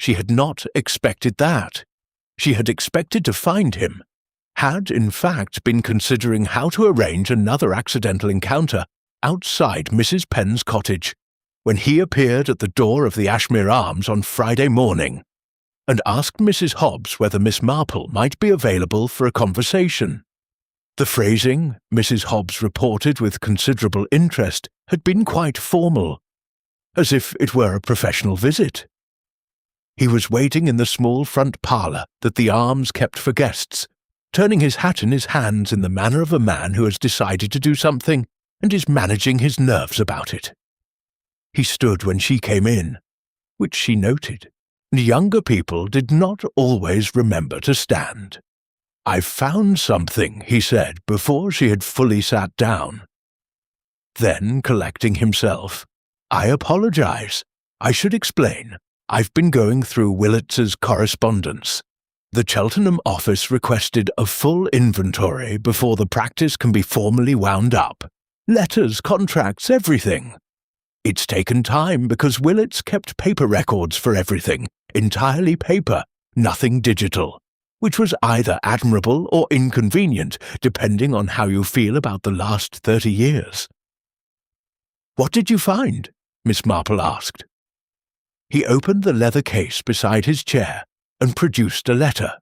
She had not expected that. She had expected to find him, had in fact been considering how to arrange another accidental encounter outside Mrs. Penn's cottage, when he appeared at the door of the Ashmere Arms on Friday morning, and asked Mrs. Hobbs whether Miss Marple might be available for a conversation. The phrasing, Mrs. Hobbs reported with considerable interest, had been quite formal, as if it were a professional visit. He was waiting in the small front parlour that the Arms kept for guests, turning his hat in his hands in the manner of a man who has decided to do something and is managing his nerves about it. He stood when she came in, which she noted, and younger people did not always remember to stand. "I've found something," he said before she had fully sat down. Then, collecting himself, "I apologize. I should explain. I've been going through Willets's correspondence. The Cheltenham office requested a full inventory before the practice can be formally wound up. Letters, contracts, everything. It's taken time because Willets kept paper records for everything, entirely paper, nothing digital, which was either admirable or inconvenient, depending on how you feel about the last 30 years. "What did you find?" Miss Marple asked. He opened the leather case beside his chair and produced a letter.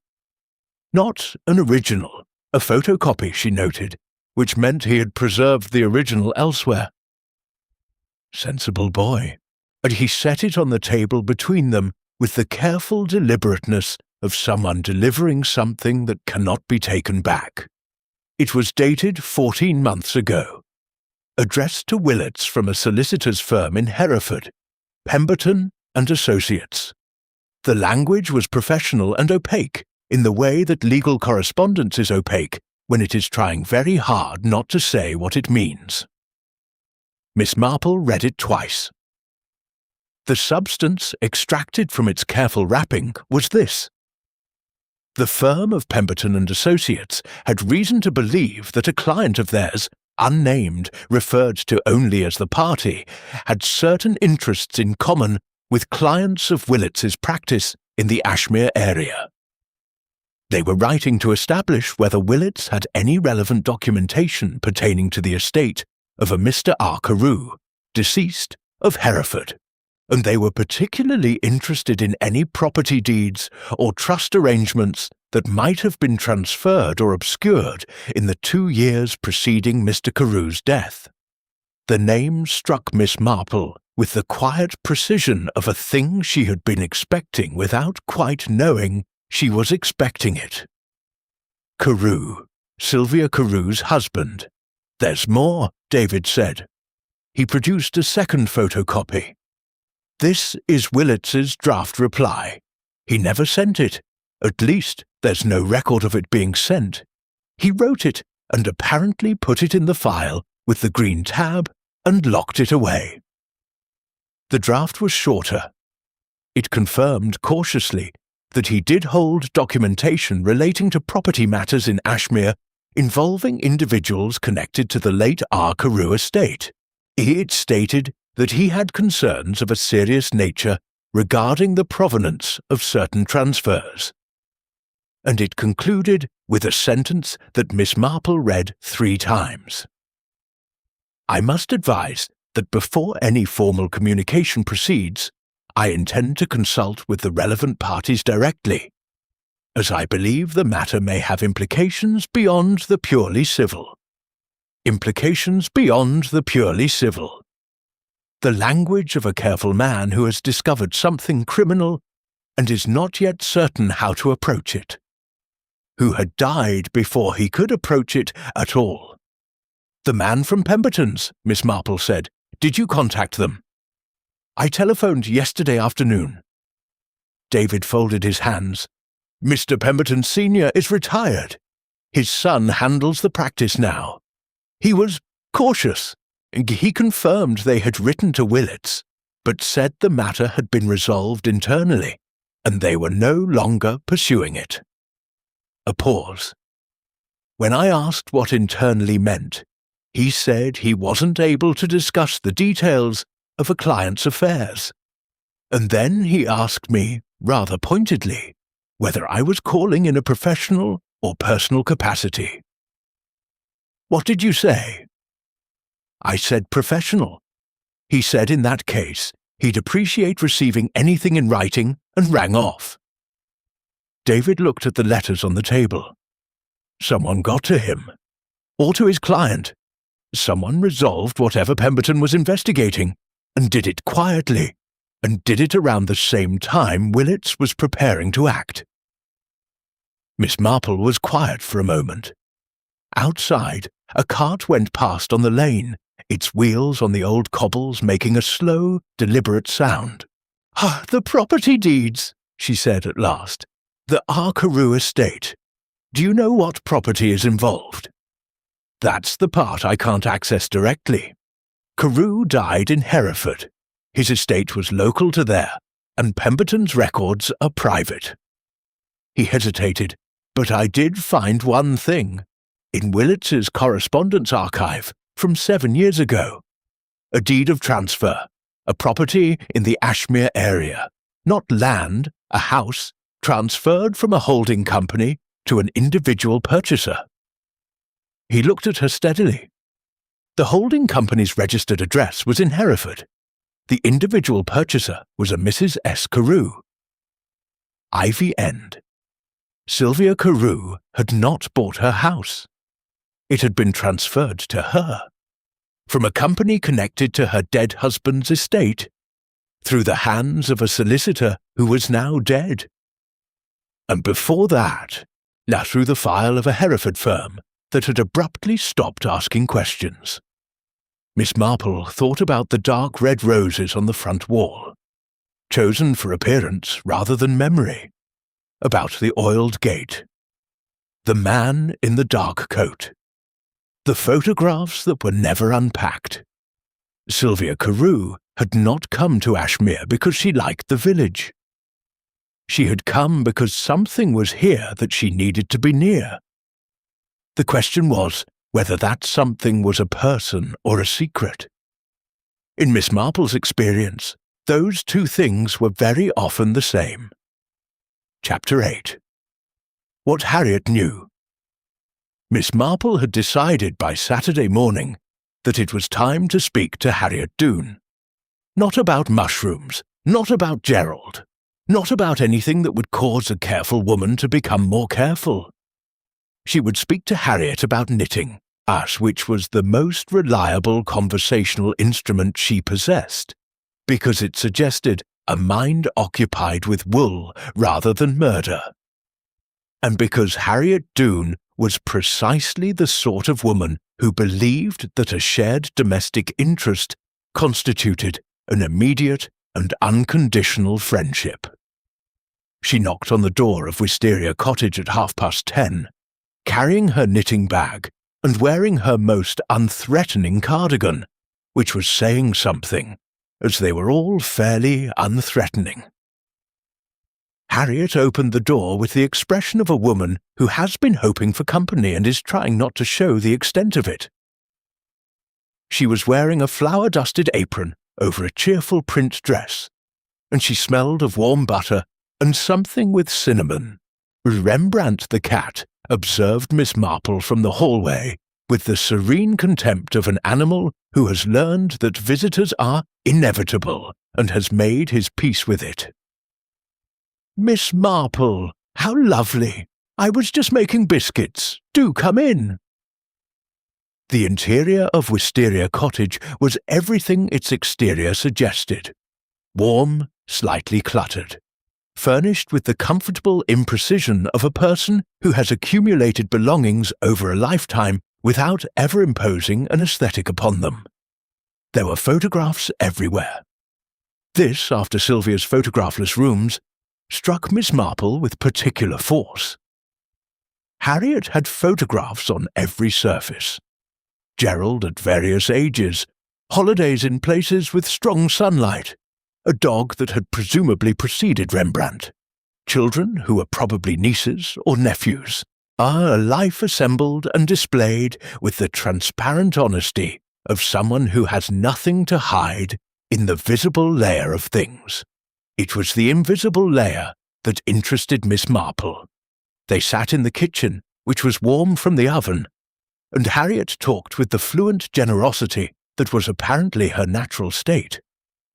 Not an original, a photocopy, she noted, which meant he had preserved the original elsewhere. Sensible boy. And he set it on the table between them with the careful deliberateness of someone delivering something that cannot be taken back. It was dated 14 months ago. Addressed to Willets from a solicitor's firm in Hereford, Pemberton and Associates. The language was professional and opaque in the way that legal correspondence is opaque when it is trying very hard not to say what it means. Miss Marple read it twice. The substance extracted from its careful wrapping was this. The firm of Pemberton and Associates had reason to believe that a client of theirs, unnamed, referred to only as the party, had certain interests in common with clients of Willets's practice in the Ashmere area. They were writing to establish whether Willets had any relevant documentation pertaining to the estate of a Mr. R. Carew, deceased, of Hereford, and they were particularly interested in any property deeds or trust arrangements that might have been transferred or obscured in the 2 years preceding Mr. Carew's death. The name struck Miss Marple with the quiet precision of a thing she had been expecting without quite knowing she was expecting it. Carew, Sylvia Carew's husband. "There's more," David said. He produced a second photocopy. "This is Willets's draft reply. He never sent it. At least, there's no record of it being sent. He wrote it and apparently put it in the file with the green tab and locked it away." The draft was shorter. It confirmed cautiously that he did hold documentation relating to property matters in Ashmere involving individuals connected to the late R. Carew estate. It stated that he had concerns of a serious nature regarding the provenance of certain transfers. And it concluded with a sentence that Miss Marple read 3 times. "I must advise that before any formal communication proceeds, I intend to consult with the relevant parties directly, as I believe the matter may have implications beyond the purely civil. Implications beyond the purely civil. The language of a careful man who has discovered something criminal and is not yet certain how to approach it. Who had died before he could approach it at all. The man from Pemberton's," Miss Marple said. "Did you contact them?" "I telephoned yesterday afternoon. David folded his hands. "Mr. Pemberton Sr. is retired. His son handles the practice now. He was cautious. He confirmed they had written to Willits, but said the matter had been resolved internally, and they were no longer pursuing it." A pause. When I asked what internally meant, he said he wasn't able to discuss the details of a client's affairs. And then he asked me, rather pointedly, whether I was calling in a professional or personal capacity. "What did you say?" I said professional. He said in that case he'd appreciate receiving anything in writing and rang off. David looked at the letters on the table. Someone got to him. Or to his client. Someone resolved whatever Pemberton was investigating, and did it quietly, and did it around the same time Willits was preparing to act. Miss Marple was quiet for a moment. Outside, a cart went past on the lane, its wheels on the old cobbles making a slow, deliberate sound. "Ah, the property deeds," she said at last. "The Carew estate. Do you know what property is involved?" "That's the part I can't access directly. Carew died in Hereford. His estate was local to there, and Pemberton's records are private." He hesitated, "But I did find one thing. In Willits's correspondence archive from 7 years ago. A deed of transfer, a property in the Ashmere area, not land, a house, transferred from a holding company to an individual purchaser." He looked at her steadily. The holding company's registered address was in Hereford. The individual purchaser was a Mrs. S. Carew. Ivy End. Sylvia Carew had not bought her house. It had been transferred to her, from a company connected to her dead husband's estate, through the hands of a solicitor who was now dead. And before that, through the file of a Hereford firm that had abruptly stopped asking questions. Miss Marple thought about the dark red roses on the front wall, chosen for appearance rather than memory, about the oiled gate, the man in the dark coat, the photographs that were never unpacked. Sylvia Carew had not come to Ashmere because she liked the village. She had come because something was here that she needed to be near. The question was whether that something was a person or a secret. In Miss Marple's experience, those two things were very often the same. Chapter 8. What Harriet knew. Miss Marple had decided by Saturday morning that it was time to speak to Harriet Doone. Not about mushrooms, not about Gerald, not about anything that would cause a careful woman to become more careful. She would speak to Harriet about knitting, which was the most reliable conversational instrument she possessed, because it suggested a mind occupied with wool rather than murder. And because Harriet Doone was precisely the sort of woman who believed that a shared domestic interest constituted an immediate and unconditional friendship. She knocked on the door of Wisteria Cottage at 10:30, carrying her knitting bag and wearing her most unthreatening cardigan, which was saying something, as they were all fairly unthreatening. Harriet opened the door with the expression of a woman who has been hoping for company and is trying not to show the extent of it. She was wearing a flour-dusted apron over a cheerful print dress, and she smelled of warm butter and something with cinnamon. Rembrandt the cat observed Miss Marple from the hallway with the serene contempt of an animal who has learned that visitors are inevitable and has made his peace with it. "Miss Marple, how lovely! I was just making biscuits. Do come in." The interior of Wisteria Cottage was everything its exterior suggested. Warm, slightly cluttered, furnished with the comfortable imprecision of a person who has accumulated belongings over a lifetime without ever imposing an aesthetic upon them. There were photographs everywhere. This, after Sylvia's photographless rooms, struck Miss Marple with particular force. Harriet had photographs on every surface. Gerald at various ages, holidays in places with strong sunlight, a dog that had presumably preceded Rembrandt, children who were probably nieces or nephews, a life assembled and displayed with the transparent honesty of someone who has nothing to hide in the visible layer of things. It was the invisible layer that interested Miss Marple. They sat in the kitchen, which was warm from the oven, and Harriet talked with the fluent generosity that was apparently her natural state,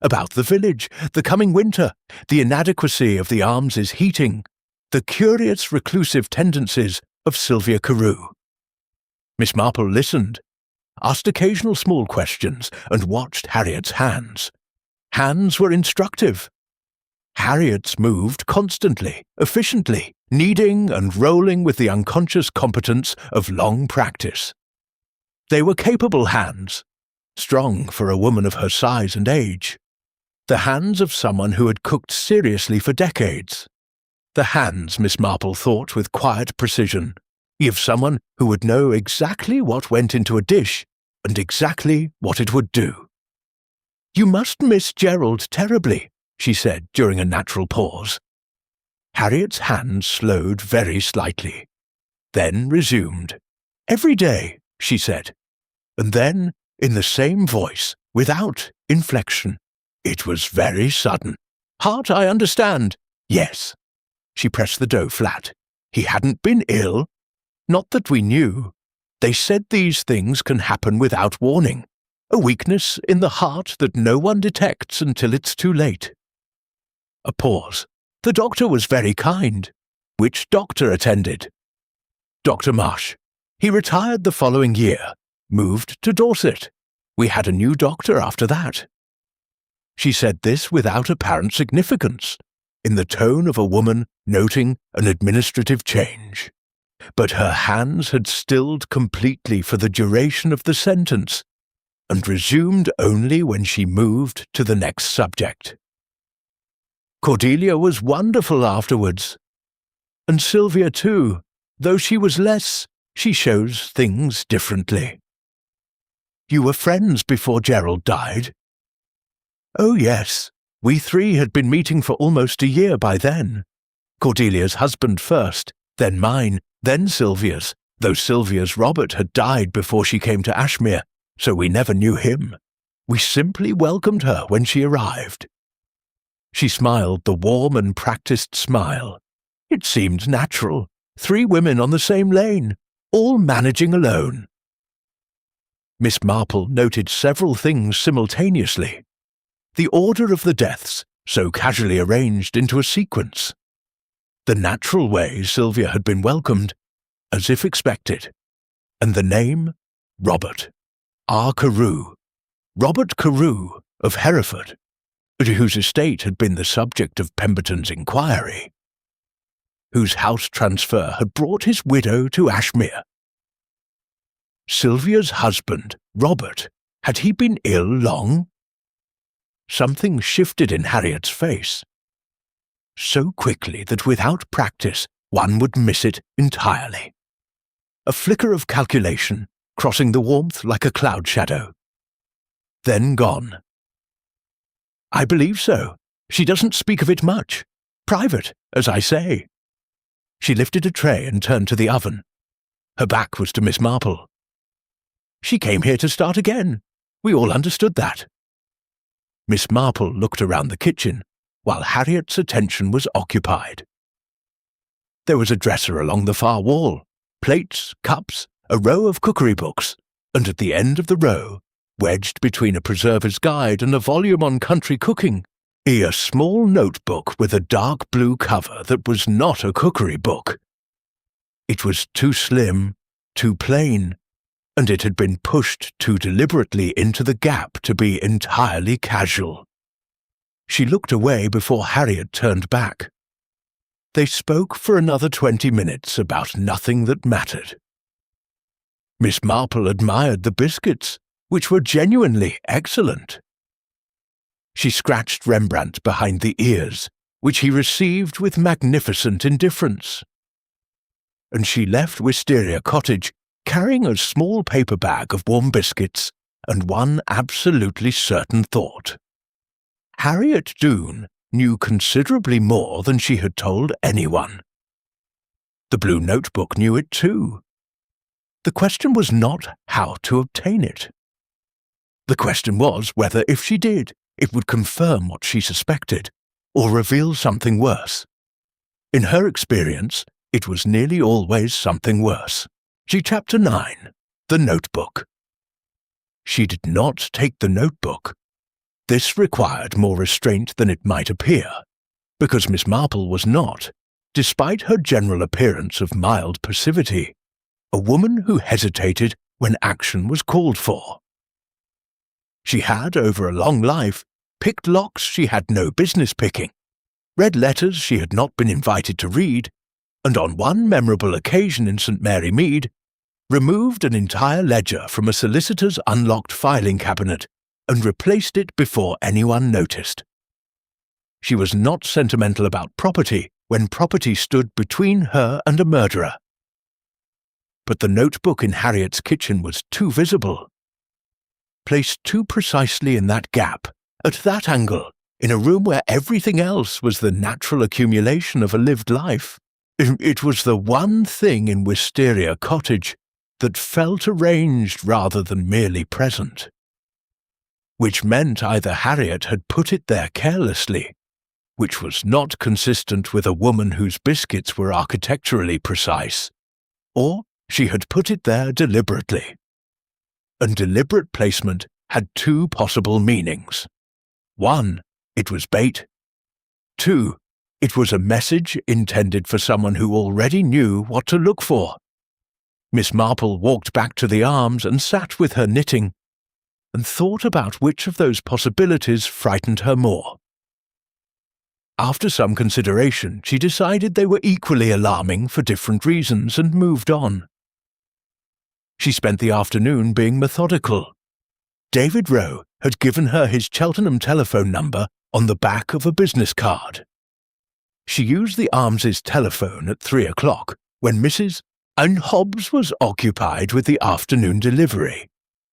about the village, the coming winter, the inadequacy of the Arms's heating, the curious reclusive tendencies of Sylvia Carew. Miss Marple listened, asked occasional small questions, and watched Harriet's hands. Hands were instructive. Harriet's moved constantly, efficiently, kneading and rolling with the unconscious competence of long practice. They were capable hands, strong for a woman of her size and age. The hands of someone who had cooked seriously for decades. The hands, Miss Marple thought with quiet precision, of someone who would know exactly what went into a dish and exactly what it would do. "You must miss Gerald terribly," she said during a natural pause. Harriet's hands slowed very slightly, then resumed. "Every day," she said, and then, in the same voice, without inflection, "It was very sudden. Heart, I understand. Yes." She pressed the dough flat. "He hadn't been ill. Not that we knew. They said these things can happen without warning. A weakness in the heart that no one detects until it's too late." A pause. "The doctor was very kind." "Which doctor attended?" "Dr. Marsh. He retired the following year, moved to Dorset. We had a new doctor after that." She said this without apparent significance, in the tone of a woman noting an administrative change. But her hands had stilled completely for the duration of the sentence, and resumed only when she moved to the next subject. "Cordelia was wonderful afterwards. And Sylvia too, though she was less, she shows things differently." "You were friends before Gerald died?" "Oh yes, we three had been meeting for almost a year by then. Cordelia's husband first, then mine, then Sylvia's, though Sylvia's Robert had died before she came to Ashmere, so we never knew him. We simply welcomed her when she arrived." She smiled the warm and practiced smile. It seemed natural. 3 women on the same lane, all managing alone. Miss Marple noted several things simultaneously. The order of the deaths, so casually arranged into a sequence. The natural way Sylvia had been welcomed, as if expected. And the name? Robert. R. Carew. Robert Carew of Hereford, whose estate had been the subject of Pemberton's inquiry. Whose house transfer had brought his widow to Ashmere. Sylvia's husband, Robert, had he been ill long? Something shifted in Harriet's face. So quickly that without practice one would miss it entirely. A flicker of calculation, crossing the warmth like a cloud shadow. Then gone. "I believe so. She doesn't speak of it much. Private, as I say." She lifted a tray and turned to the oven. Her back was to Miss Marple. "She came here to start again. We all understood that." Miss Marple looked around the kitchen, while Harriet's attention was occupied. There was a dresser along the far wall, plates, cups, a row of cookery books, and at the end of the row, wedged between a preserver's guide and a volume on country cooking, a small notebook with a dark blue cover that was not a cookery book. It was too slim, too plain, and it had been pushed too deliberately into the gap to be entirely casual. She looked away before Harriet turned back. They spoke for another 20 minutes about nothing that mattered. Miss Marple admired the biscuits, which were genuinely excellent. She scratched Rembrandt behind the ears, which he received with magnificent indifference. And she left Wisteria Cottage carrying a small paper bag of warm biscuits and one absolutely certain thought. Harriet Doone knew considerably more than she had told anyone. The blue notebook knew it too. The question was not how to obtain it. The question was whether, if she did, it would confirm what she suspected, or reveal something worse. In her experience, it was nearly always something worse. See Chapter 9, The Notebook. She did not take the notebook. This required more restraint than it might appear, because Miss Marple was not, despite her general appearance of mild passivity, a woman who hesitated when action was called for. She had, over a long life, picked locks she had no business picking, read letters she had not been invited to read, and on one memorable occasion in St. Mary Mead, removed an entire ledger from a solicitor's unlocked filing cabinet and replaced it before anyone noticed. She was not sentimental about property when property stood between her and a murderer. But the notebook in Harriet's kitchen was too visible. Placed too precisely in that gap, at that angle, in a room where everything else was the natural accumulation of a lived life, it was the one thing in Wisteria Cottage that felt arranged rather than merely present. Which meant either Harriet had put it there carelessly, which was not consistent with a woman whose biscuits were architecturally precise, or she had put it there deliberately. And deliberate placement had two possible meanings. One, it was bait. Two, it was a message intended for someone who already knew what to look for. Miss Marple walked back to the Arms and sat with her knitting, and thought about which of those possibilities frightened her more. After some consideration, she decided they were equally alarming for different reasons and moved on. She spent the afternoon being methodical. David Rowe had given her his Cheltenham telephone number on the back of a business card. She used the Armses' telephone at 3 o'clock when Mrs. and Hobbs was occupied with the afternoon delivery,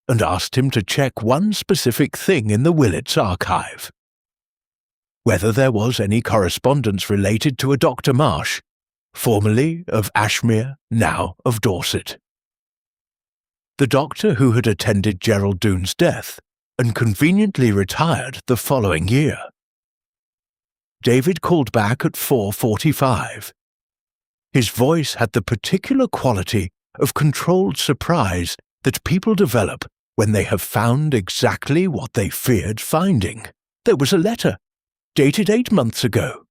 and asked him to check one specific thing in the Willits archive. Whether there was any correspondence related to a Dr. Marsh, formerly of Ashmere, now of Dorset. The doctor who had attended Gerald Doone's death and conveniently retired the following year. David called back at 4:45. His voice had the particular quality of controlled surprise that people develop when they have found exactly what they feared finding. There was a letter, dated 8 months ago.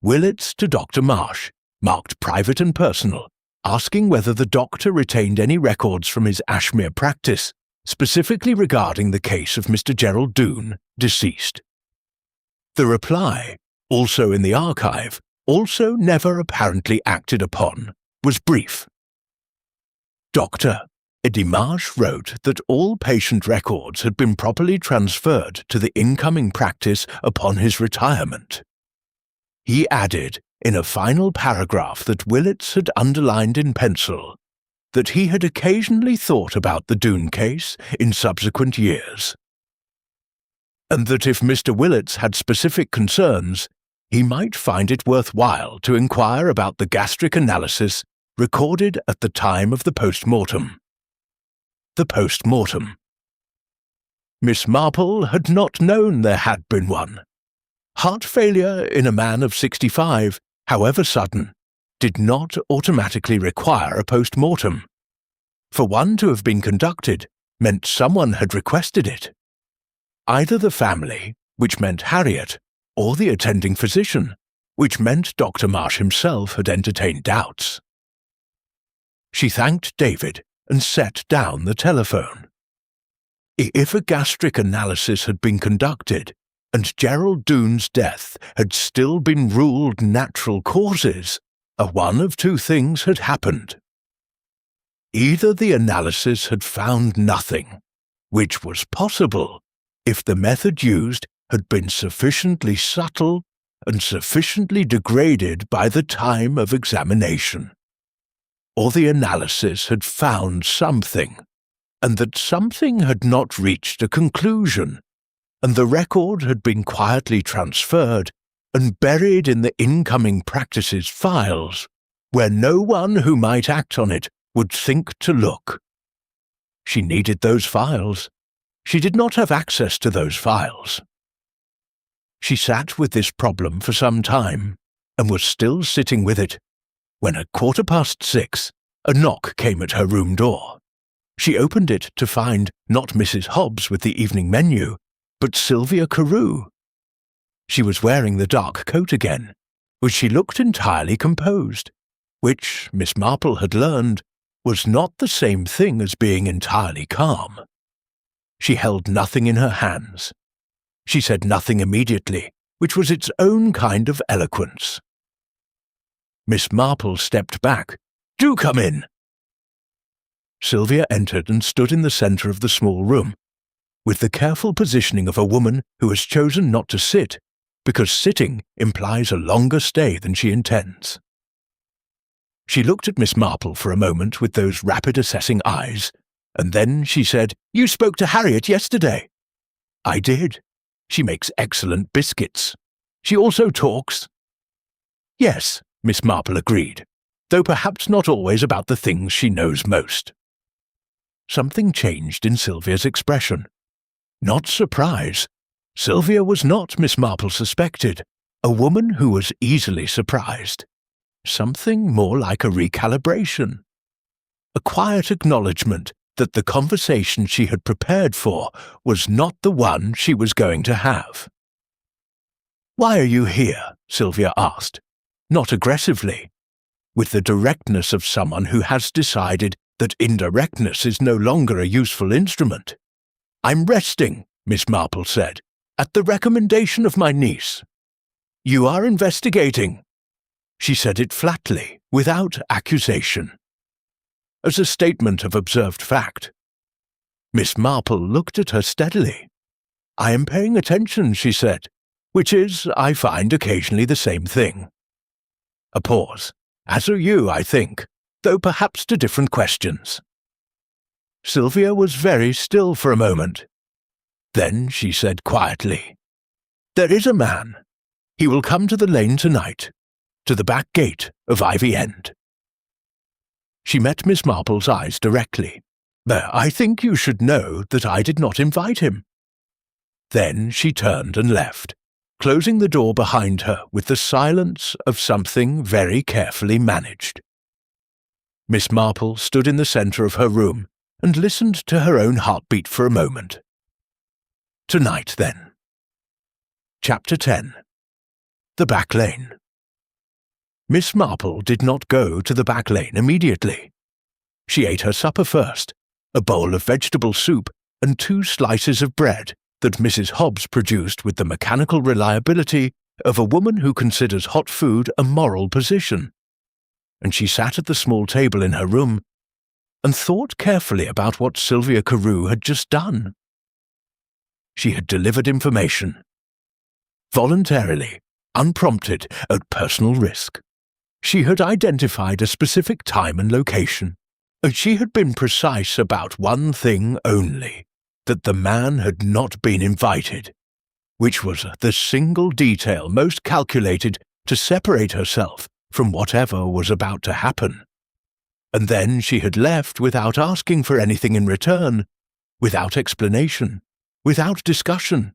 Willits to Dr. Marsh, marked private and personal, asking whether the doctor retained any records from his Ashmere practice, specifically regarding the case of Mr. Gerald Doone, deceased. The reply, also in the archive, also never apparently acted upon, was brief. Dr. Eddie Marsh wrote that all patient records had been properly transferred to the incoming practice upon his retirement. He added, in a final paragraph that Willits had underlined in pencil, that he had occasionally thought about the Doone case in subsequent years, and that if Mr. Willits had specific concerns, he might find it worthwhile to inquire about the gastric analysis recorded at the time of the post-mortem. The post-mortem. Miss Marple had not known there had been one. Heart failure in a man of 65, however sudden, did not automatically require a post-mortem. For one to have been conducted meant someone had requested it. Either the family, which meant Harriet, or the attending physician, which meant Dr. Marsh himself had entertained doubts. She thanked David and set down the telephone. If a gastric analysis had been conducted, and Gerald Doone's death had still been ruled natural causes, one of two things had happened. Either the analysis had found nothing, which was possible if the method used had been sufficiently subtle and sufficiently degraded by the time of examination. Or the analysis had found something, and that something had not reached a conclusion, and the record had been quietly transferred and buried in the incoming practices files, where no one who might act on it would think to look. She needed those files. She did not have access to those files. She sat with this problem for some time, and was still sitting with it, when at 6:15, a knock came at her room door. She opened it to find not Mrs. Hobbs with the evening menu, but Sylvia Carew. She was wearing the dark coat again, but she looked entirely composed, which, Miss Marple had learned, was not the same thing as being entirely calm. She held nothing in her hands. She said nothing immediately, which was its own kind of eloquence. Miss Marple stepped back. "Do come in!" Sylvia entered and stood in the centre of the small room, with the careful positioning of a woman who has chosen not to sit, because sitting implies a longer stay than she intends. She looked at Miss Marple for a moment with those rapid assessing eyes, and then she said, "You spoke to Harriet yesterday." "I did. She makes excellent biscuits. She also talks." "Yes," Miss Marple agreed, though perhaps not always about the things she knows most. Something changed in Sylvia's expression. Not surprise. Sylvia was not, Miss Marple suspected, a woman who was easily surprised. Something more like a recalibration. A quiet acknowledgement that the conversation she had prepared for was not the one she was going to have. "Why are you here?" Sylvia asked, not aggressively, with the directness of someone who has decided that indirectness is no longer a useful instrument. "I'm resting," Miss Marple said, "at the recommendation of my niece." "You are investigating." She said it flatly, without accusation, as a statement of observed fact. Miss Marple looked at her steadily. "I am paying attention," she said, "which is, I find, occasionally the same thing." A pause. "As are you, I think, though perhaps to different questions." Sylvia was very still for a moment. Then she said quietly, "There is a man. He will come to the lane tonight, to the back gate of Ivy End." She met Miss Marple's eyes directly. "I think you should know that I did not invite him." Then she turned and left, closing the door behind her with the silence of something very carefully managed. Miss Marple stood in the centre of her room and listened to her own heartbeat for a moment. Tonight, then. Chapter 10. The Back Lane. Miss Marple did not go to the back lane immediately. She ate her supper first, a bowl of vegetable soup and 2 slices of bread that Mrs. Hobbs produced with the mechanical reliability of a woman who considers hot food a moral position. And she sat at the small table in her room and thought carefully about what Sylvia Carew had just done. She had delivered information. Voluntarily, unprompted, at personal risk. She had identified a specific time and location, and she had been precise about one thing only, that the man had not been invited, which was the single detail most calculated to separate herself from whatever was about to happen. And then she had left without asking for anything in return, without explanation, without discussion.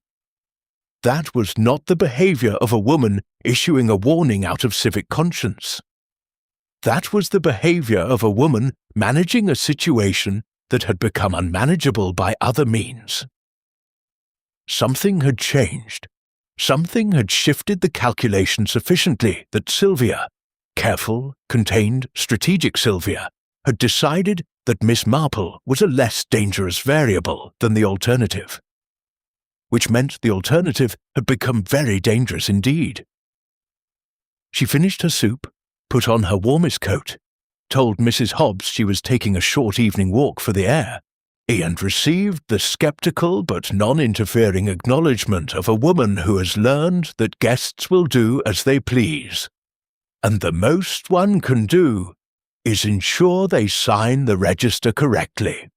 That was not the behaviour of a woman issuing a warning out of civic conscience. That was the behaviour of a woman managing a situation that had become unmanageable by other means. Something had changed. Something had shifted the calculation sufficiently that Sylvia, careful, contained, strategic Sylvia, had decided that Miss Marple was a less dangerous variable than the alternative, which meant the alternative had become very dangerous indeed. She finished her soup, put on her warmest coat, told Mrs. Hobbs she was taking a short evening walk for the air, He had received the sceptical but non-interfering acknowledgement of a woman who has learned that guests will do as they please, and the most one can do is ensure they sign the register correctly.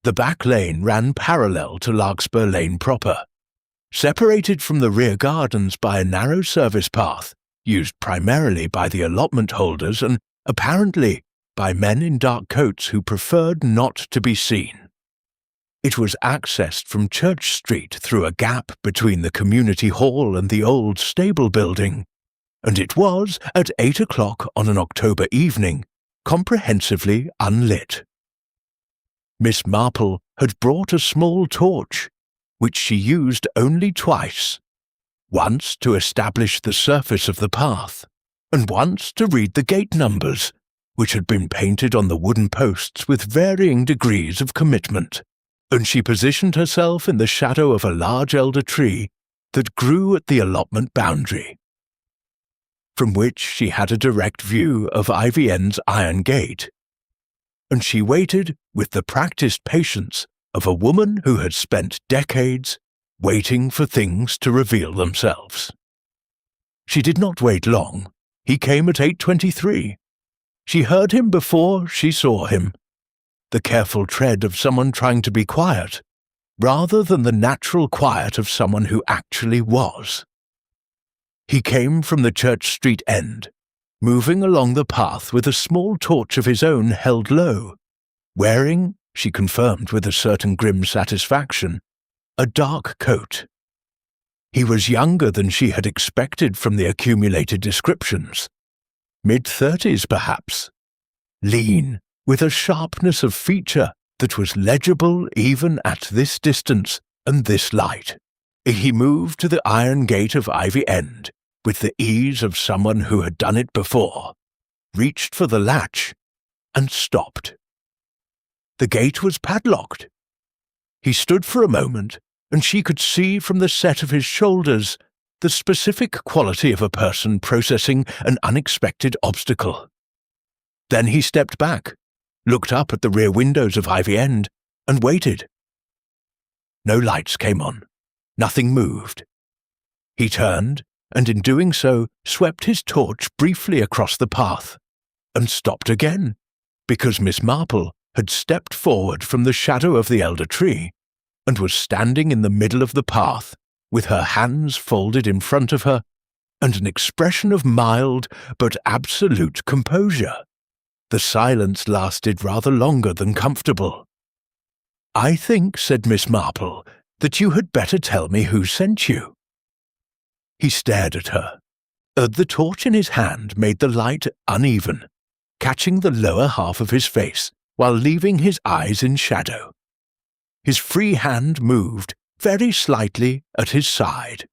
The back lane ran parallel to Larkspur Lane proper, separated from the rear gardens by a narrow service path used primarily by the allotment holders and, apparently, by men in dark coats who preferred not to be seen. It was accessed from Church Street through a gap between the community hall and the old stable building, and it was, at 8 o'clock on an October evening, comprehensively unlit. Miss Marple had brought a small torch, which she used only twice, once to establish the surface of the path, and once to read the gate numbers, which had been painted on the wooden posts with varying degrees of commitment, and she positioned herself in the shadow of a large elder tree that grew at the allotment boundary, from which she had a direct view of Ivy End's iron gate, and she waited with the practiced patience of a woman who had spent decades waiting for things to reveal themselves. She did not wait long. He came at 8:23. She heard him before she saw him, the careful tread of someone trying to be quiet, rather than the natural quiet of someone who actually was. He came from the Church Street end, moving along the path with a small torch of his own held low, wearing, she confirmed with a certain grim satisfaction, a dark coat. He was younger than she had expected from the accumulated descriptions. Mid-30s, perhaps. Lean, with a sharpness of feature that was legible even at this distance and this light. He moved to the iron gate of Ivy End with the ease of someone who had done it before, reached for the latch, and stopped. The gate was padlocked. He stood for a moment, and she could see from the set of his shoulders the specific quality of a person processing an unexpected obstacle. Then he stepped back, looked up at the rear windows of Ivy End, and waited. No lights came on. Nothing moved. He turned, and in doing so swept his torch briefly across the path, and stopped again, because Miss Marple had stepped forward from the shadow of the elder tree, and was standing in the middle of the path, with her hands folded in front of her, and an expression of mild but absolute composure. The silence lasted rather longer than comfortable. "I think," said Miss Marple, "that you had better tell me who sent you." He stared at her. The torch in his hand made the light uneven, catching the lower half of his face while leaving his eyes in shadow. His free hand moved very slightly at his side,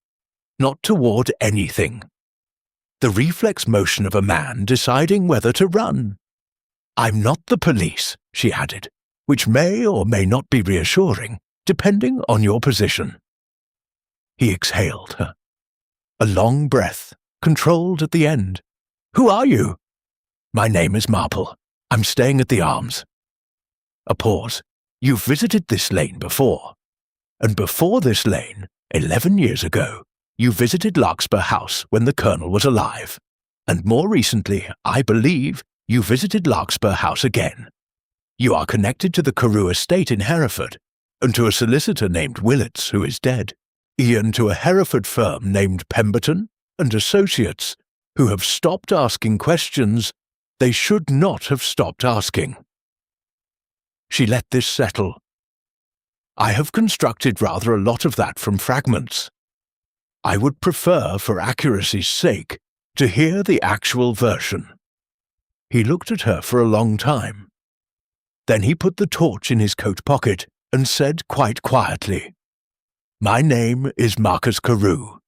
not toward anything. The reflex motion of a man deciding whether to run. "I'm not the police," she added, which may or may not be reassuring, depending on your position. He exhaled her. A long breath, controlled at the end. "Who are you?" "My name is Marple. I'm staying at the Arms." A pause. "You've visited this lane before. And before this lane, 11 years ago, you visited Larkspur House when the Colonel was alive. And more recently, I believe, you visited Larkspur House again. You are connected to the Carew estate in Hereford, and to a solicitor named Willets who is dead, and to a Hereford firm named Pemberton and Associates, who have stopped asking questions they should not have stopped asking." She let this settle. "I have constructed rather a lot of that from fragments. I would prefer, for accuracy's sake, to hear the actual version." He looked at her for a long time. Then he put the torch in his coat pocket and said quite quietly, "My name is Marcus Carew.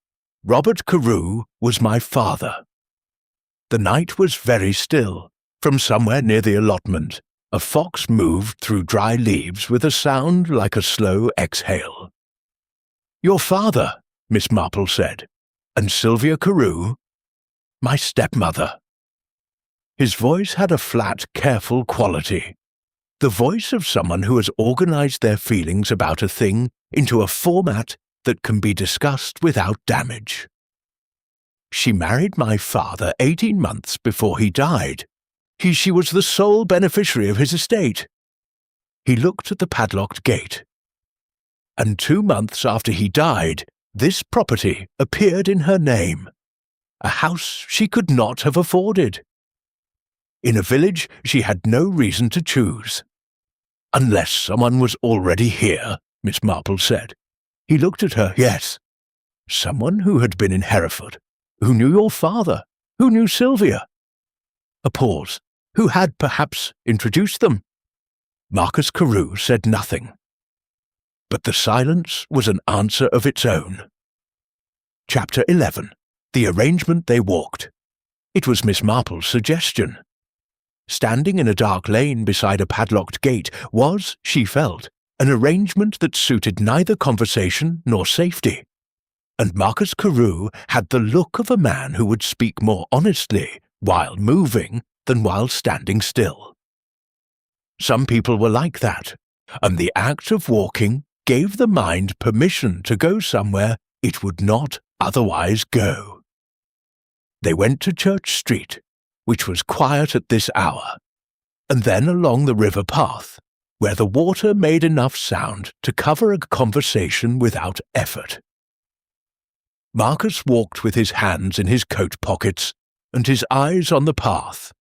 Robert Carew was my father." The night was very still. From somewhere near the allotment, a fox moved through dry leaves with a sound like a slow exhale. "Your father," Miss Marple said. "And Sylvia Carew?" "My stepmother." His voice had a flat, careful quality. The voice of someone who has organized their feelings about a thing into a format that can be discussed without damage. She married my father 18 months before he died. She was the sole beneficiary of his estate. He looked at the padlocked gate. And 2 months after he died, this property appeared in her name, a house she could not have afforded. In a village she had no reason to choose. Unless someone was already here, Miss Marple said. He looked at her. Yes, someone who had been in Hereford, who knew your father, who knew Sylvia. A pause. Who had perhaps introduced them? Marcus Carew said nothing. But the silence was an answer of its own. Chapter 11. The arrangement they walked. It was Miss Marple's suggestion. Standing in a dark lane beside a padlocked gate was, she felt, an arrangement that suited neither conversation nor safety. And Marcus Carew had the look of a man who would speak more honestly while moving than while standing still. Some people were like that, and the act of walking gave the mind permission to go somewhere it would not otherwise go. They went to Church Street, which was quiet at this hour, and then along the river path, where the water made enough sound to cover a conversation without effort. Marcus walked with his hands in his coat pockets and his eyes on the path,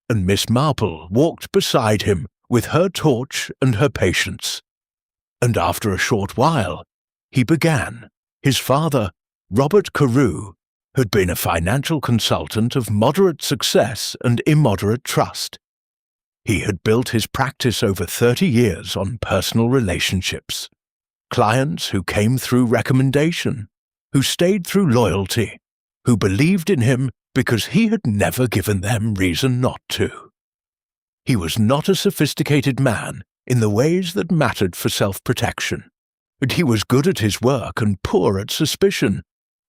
and Miss Marple walked beside him with her torch and her patience. And after a short while, he began. His father, Robert Carew, had been a financial consultant of moderate success and immoderate trust. He had built his practice over 30 years on personal relationships, clients who came through recommendation, who stayed through loyalty, who believed in him because he had never given them reason not to. He was not a sophisticated man in the ways that mattered for self-protection, but he was good at his work and poor at suspicion,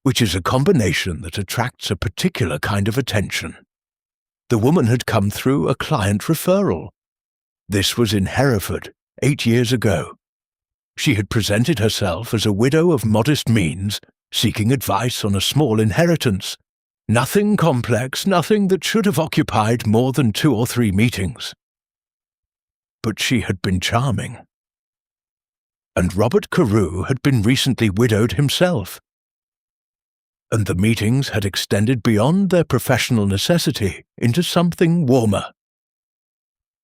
which is a combination that attracts a particular kind of attention. The woman had come through a client referral. This was in Hereford, 8 years ago. She had presented herself as a widow of modest means, seeking advice on a small inheritance. Nothing complex, nothing that should have occupied more than 2 or 3 meetings. But she had been charming. And Robert Carew had been recently widowed himself. And the meetings had extended beyond their professional necessity into something warmer.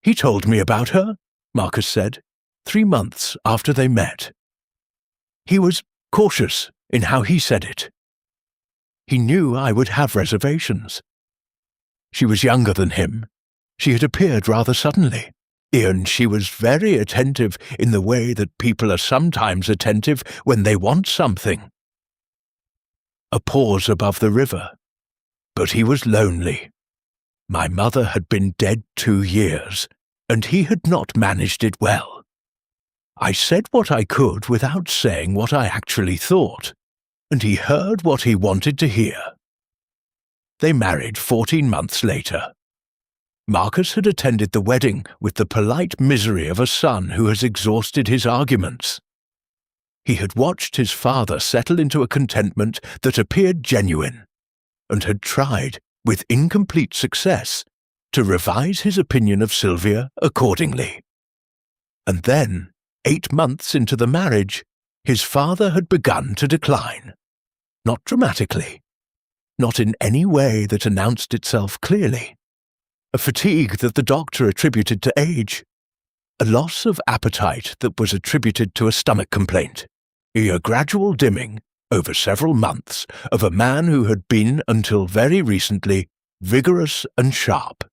He told me about her, Marcus said, 3 months after they met. He was cautious in how he said it. He knew I would have reservations. She was younger than him. She had appeared rather suddenly, and she was very attentive in the way that people are sometimes attentive when they want something. A pause above the river. But he was lonely. My mother had been dead 2 years, and he had not managed it well. I said what I could without saying what I actually thought, and he heard what he wanted to hear. They married 14 months later. Marcus had attended the wedding with the polite misery of a son who has exhausted his arguments. He had watched his father settle into a contentment that appeared genuine, and had tried, with incomplete success, to revise his opinion of Sylvia accordingly. And then, 8 months into the marriage, his father had begun to decline. Not dramatically, not in any way that announced itself clearly. A fatigue that the doctor attributed to age, a loss of appetite that was attributed to a stomach complaint, a gradual dimming, over several months, of a man who had been, until very recently, vigorous and sharp.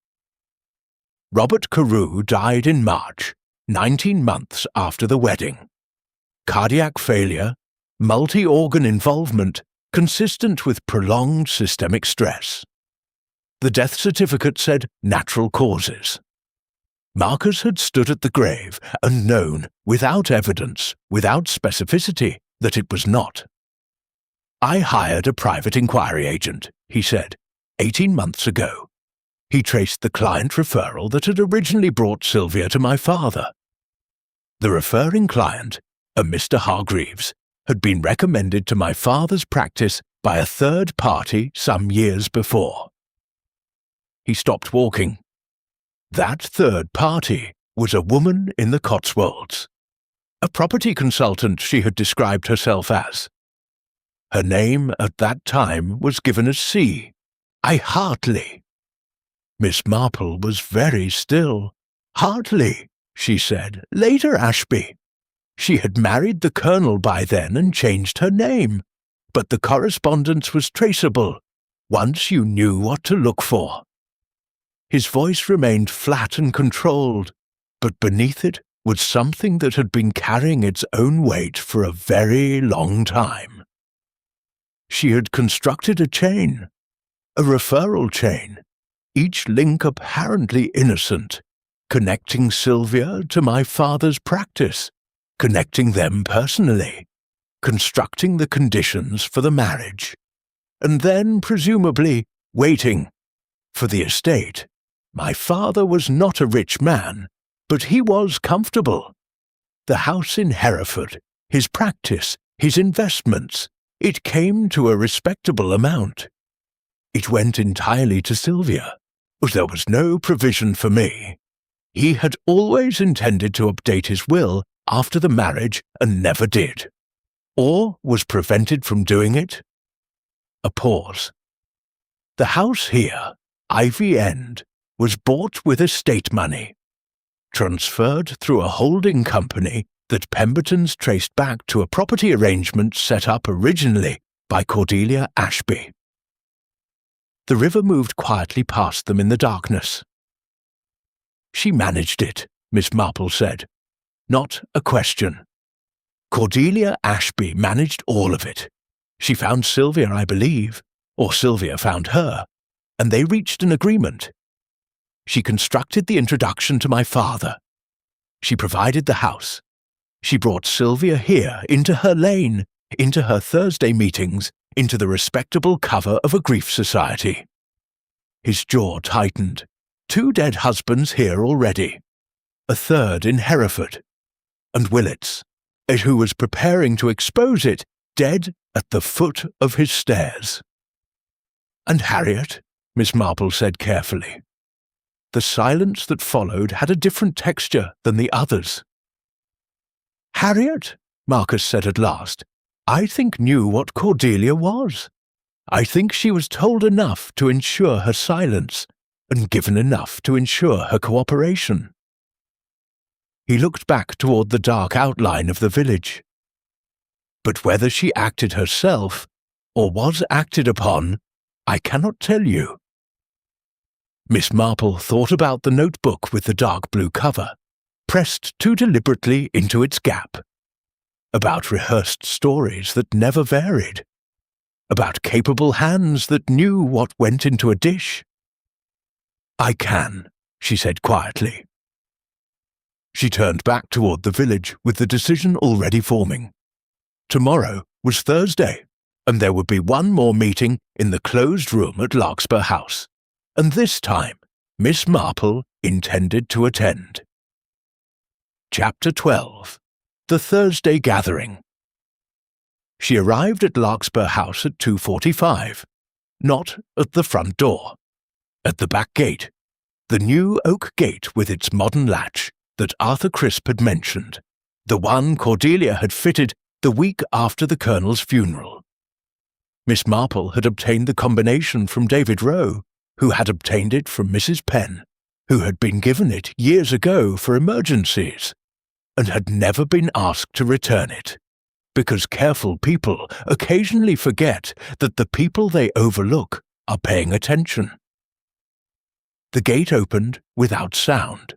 Robert Carew died in March, 19 months after the wedding. Cardiac failure, multi-organ involvement, consistent with prolonged systemic stress. The death certificate said natural causes. Marcus had stood at the grave and known, without evidence, without specificity, that it was not. I hired a private inquiry agent, he said, 18 months ago. He traced the client referral that had originally brought Sylvia to my father. The referring client, a Mr. Hargreaves, had been recommended to my father's practice by a third party some years before. He stopped walking. That third party was a woman in the Cotswolds, a property consultant she had described herself as. Her name at that time was given as C. I Hartley. Miss Marple was very still. Hartley, she said, later Ashby. She had married the Colonel by then and changed her name, but the correspondence was traceable, once you knew what to look for. His voice remained flat and controlled, but beneath it was something that had been carrying its own weight for a very long time. She had constructed a chain, a referral chain, each link apparently innocent, connecting Sylvia to my father's practice, connecting them personally, constructing the conditions for the marriage, and then, presumably, waiting for the estate. My father was not a rich man, but he was comfortable. The house in Hereford, his practice, his investments, it came to a respectable amount. It went entirely to Sylvia. There was no provision for me. He had always intended to update his will after the marriage and never did, or was prevented from doing it. A pause. The house here, Ivy End, was bought with estate money, transferred through a holding company that Pemberton's traced back to a property arrangement set up originally by Cordelia Ashby. The river moved quietly past them in the darkness. She managed it, Miss Marple said. Not a question. Cordelia Ashby managed all of it. She found Sylvia, I believe, or Sylvia found her, and they reached an agreement. She constructed the introduction to my father. She provided the house. She brought Sylvia here, into her lane, into her Thursday meetings, into the respectable cover of a grief society. His jaw tightened. 2 dead husbands here already. A third in Hereford. And Willets, who was preparing to expose it, dead at the foot of his stairs. And Harriet, Miss Marple said carefully. The silence that followed had a different texture than the others. Harriet, Marcus said at last, I think knew what Cordelia was. I think she was told enough to ensure her silence, and given enough to ensure her cooperation. He looked back toward the dark outline of the village. But whether she acted herself, or was acted upon, I cannot tell you. Miss Marple thought about the notebook with the dark blue cover, pressed too deliberately into its gap. About rehearsed stories that never varied. About capable hands that knew what went into a dish. I can, she said quietly. She turned back toward the village with the decision already forming. Tomorrow was Thursday, and there would be one more meeting in the closed room at Larkspur House, and this time Miss Marple intended to attend. Chapter 12. The Thursday Gathering. She arrived at Larkspur House at 2:45, not at the front door, at the back gate, the new oak gate with its modern latch that Arthur Crisp had mentioned, the one Cordelia had fitted the week after the Colonel's funeral. Miss Marple had obtained the combination from David Rowe, who had obtained it from Mrs. Penn, who had been given it years ago for emergencies, and had never been asked to return it, because careful people occasionally forget that the people they overlook are paying attention. The gate opened without sound.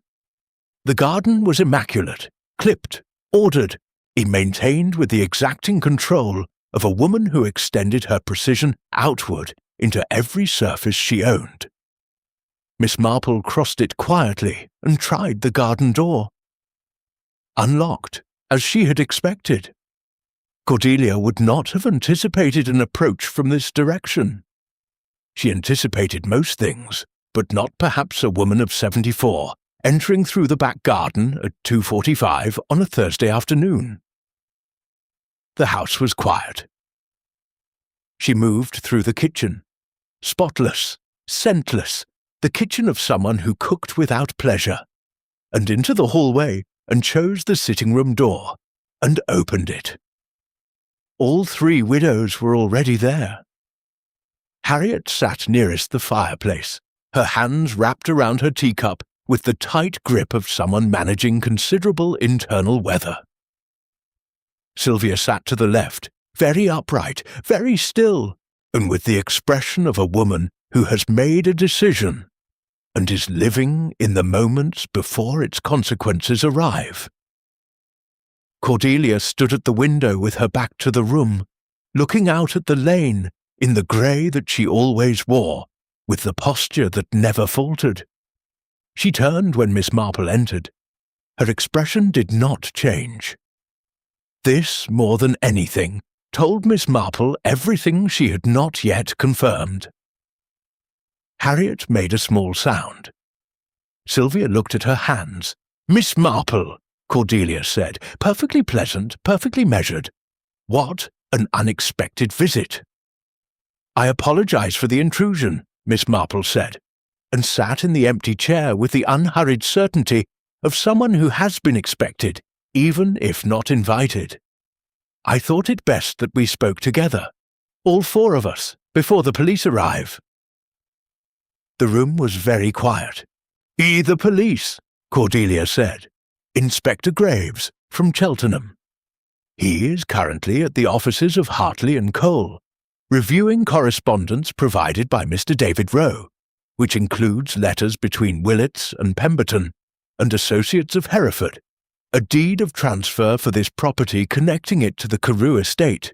The garden was immaculate, clipped, ordered, maintained with the exacting control of a woman who extended her precision outward into every surface she owned. Miss Marple crossed it quietly and tried the garden door. Unlocked, as she had expected. Cordelia would not have anticipated an approach from this direction. She anticipated most things, but not perhaps a woman of 74, entering through the back garden at 2:45 on a Thursday afternoon. The house was quiet. She moved through the kitchen. Spotless, scentless, the kitchen of someone who cooked without pleasure, and into the hallway and chose the sitting room door and opened it. All three widows were already there. Harriet sat nearest the fireplace, her hands wrapped around her teacup with the tight grip of someone managing considerable internal weather. Sylvia sat to the left, very upright, very still, and with the expression of a woman who has made a decision and is living in the moments before its consequences arrive. Cordelia stood at the window with her back to the room, looking out at the lane in the grey that she always wore, with the posture that never faltered. She turned when Miss Marple entered. Her expression did not change. This, more than anything, told Miss Marple everything she had not yet confirmed. Harriet made a small sound. Sylvia looked at her hands. "Miss Marple," Cordelia said, "perfectly pleasant, perfectly measured. What an unexpected visit." "I apologize for the intrusion," Miss Marple said, and sat in the empty chair with the unhurried certainty of someone who has been expected, even if not invited. "I thought it best that we spoke together, all four of us, before the police arrive." The room was very quiet. "The police," Cordelia said. "Inspector Graves, from Cheltenham. He is currently at the offices of Hartley and Cole, reviewing correspondence provided by Mr. David Rowe, which includes letters between Willets and Pemberton and Associates of Hereford, a deed of transfer for this property connecting it to the Carew estate,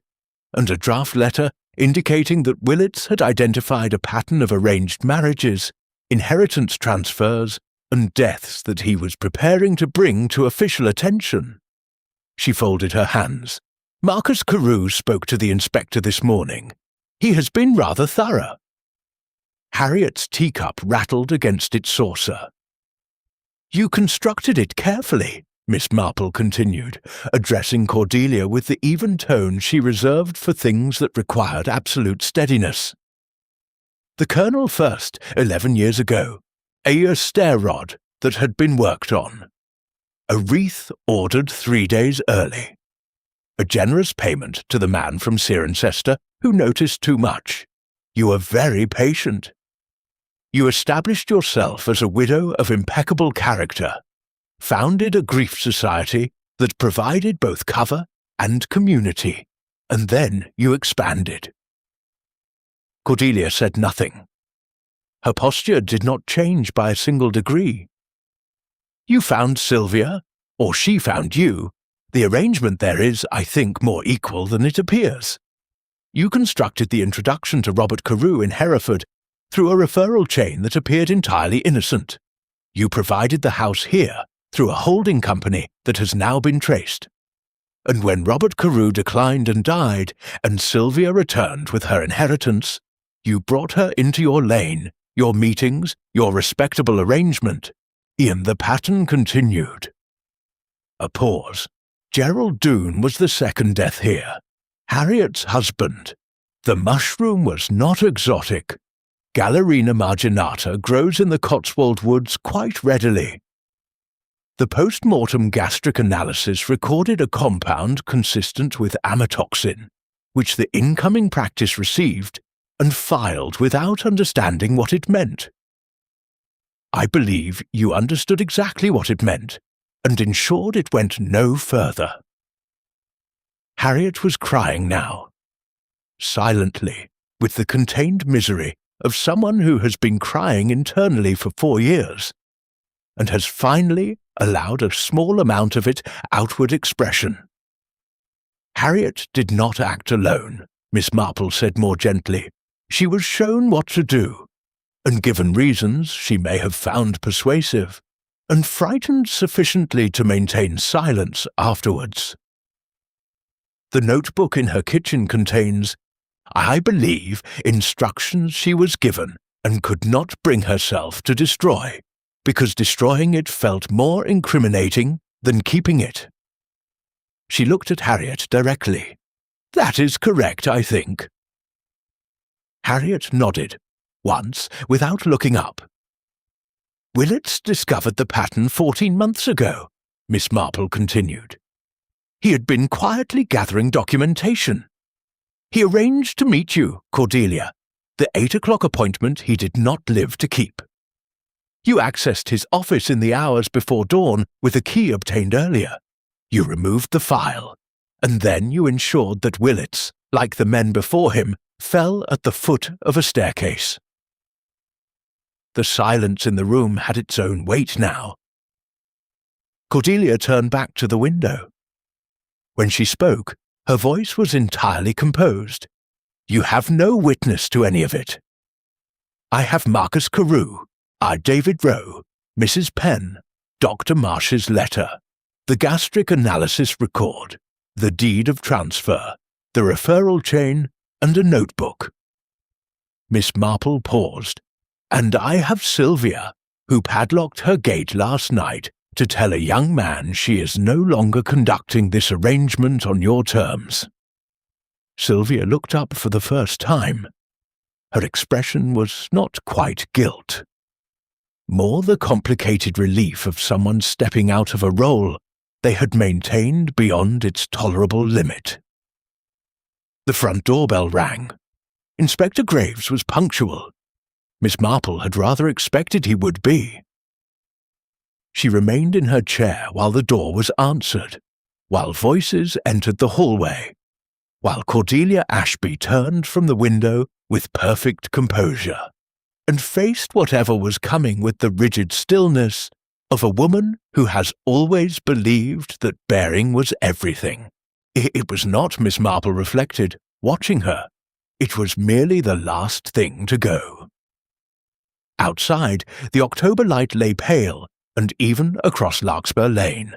and a draft letter indicating that Willets had identified a pattern of arranged marriages, inheritance transfers, and deaths that he was preparing to bring to official attention." She folded her hands. "Marcus Carew spoke to the inspector this morning. He has been rather thorough." Harriet's teacup rattled against its saucer. "You constructed it carefully," Miss Marple continued, addressing Cordelia with the even tone she reserved for things that required absolute steadiness. "The Colonel first, 11 years ago, a stair rod that had been worked on. A wreath ordered 3 days early. A generous payment to the man from Cirencester who noticed too much. You were very patient. You established yourself as a widow of impeccable character, founded a grief society that provided both cover and community, and then you expanded." Cordelia said nothing. Her posture did not change by a single degree. "You found Sylvia, or she found you. The arrangement there is, I think, more equal than it appears. You constructed the introduction to Robert Carew in Hereford through a referral chain that appeared entirely innocent. You provided the house here through a holding company that has now been traced. And when Robert Carew declined and died, and Sylvia returned with her inheritance, you brought her into your lane, your meetings, your respectable arrangement, and the pattern continued." A pause. "Gerald Doone was the second death here. Harriet's husband. The mushroom was not exotic. Gallerina marginata grows in the Cotswold woods quite readily. The post-mortem gastric analysis recorded a compound consistent with amatoxin, which the incoming practice received and filed without understanding what it meant. I believe you understood exactly what it meant and ensured it went no further." Harriet was crying now, silently, with the contained misery of someone who has been crying internally for 4 years, and has finally allowed a small amount of it outward expression. "Harriet did not act alone," Miss Marple said more gently. "She was shown what to do, and given reasons she may have found persuasive, and frightened sufficiently to maintain silence afterwards. The notebook in her kitchen contains, I believe, instructions she was given and could not bring herself to destroy, because destroying it felt more incriminating than keeping it. She looked at Harriet directly. "That is correct, I think." Harriet nodded, once, without looking up. "Willits discovered the pattern 14 months ago," Miss Marple continued. "He had been quietly gathering documentation. He arranged to meet you, Cordelia, the 8 o'clock appointment he did not live to keep. You accessed his office in the hours before dawn with a key obtained earlier. You removed the file, and then you ensured that Willits, like the men before him, fell at the foot of a staircase." The silence in the room had its own weight now. Cordelia turned back to the window. When she spoke, her voice was entirely composed. "You have no witness to any of it. I have Marcus Carew, our David Rowe, Mrs. Penn, Dr. Marsh's letter, the gastric analysis record, the deed of transfer, the referral chain, and a notebook." Miss Marple paused. "And I have Sylvia, who padlocked her gate last night to tell a young man she is no longer conducting this arrangement on your terms." Sylvia looked up for the first time. Her expression was not quite guilt. More the complicated relief of someone stepping out of a role they had maintained beyond its tolerable limit. The front doorbell rang. Inspector Graves was punctual. Miss Marple had rather expected he would be. She remained in her chair while the door was answered, while voices entered the hallway, while Cordelia Ashby turned from the window with perfect composure, and faced whatever was coming with the rigid stillness of a woman who has always believed that bearing was everything. It was not, Miss Marple reflected, watching her. It was merely the last thing to go. Outside, the October light lay pale and even across Larkspur Lane.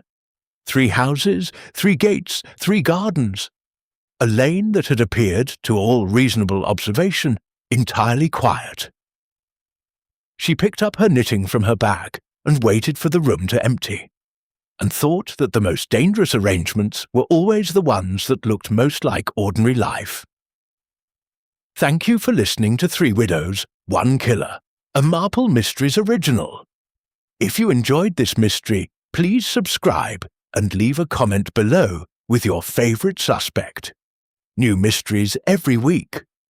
3 houses, 3 gates, 3 gardens. A lane that had appeared, to all reasonable observation, entirely quiet. She picked up her knitting from her bag and waited for the room to empty, and thought that the most dangerous arrangements were always the ones that looked most like ordinary life. Thank you for listening to 3 Widows, 1 Killer, a Marple Mysteries original. If you enjoyed this mystery, please subscribe and leave a comment below with your favourite suspect. New mysteries every week.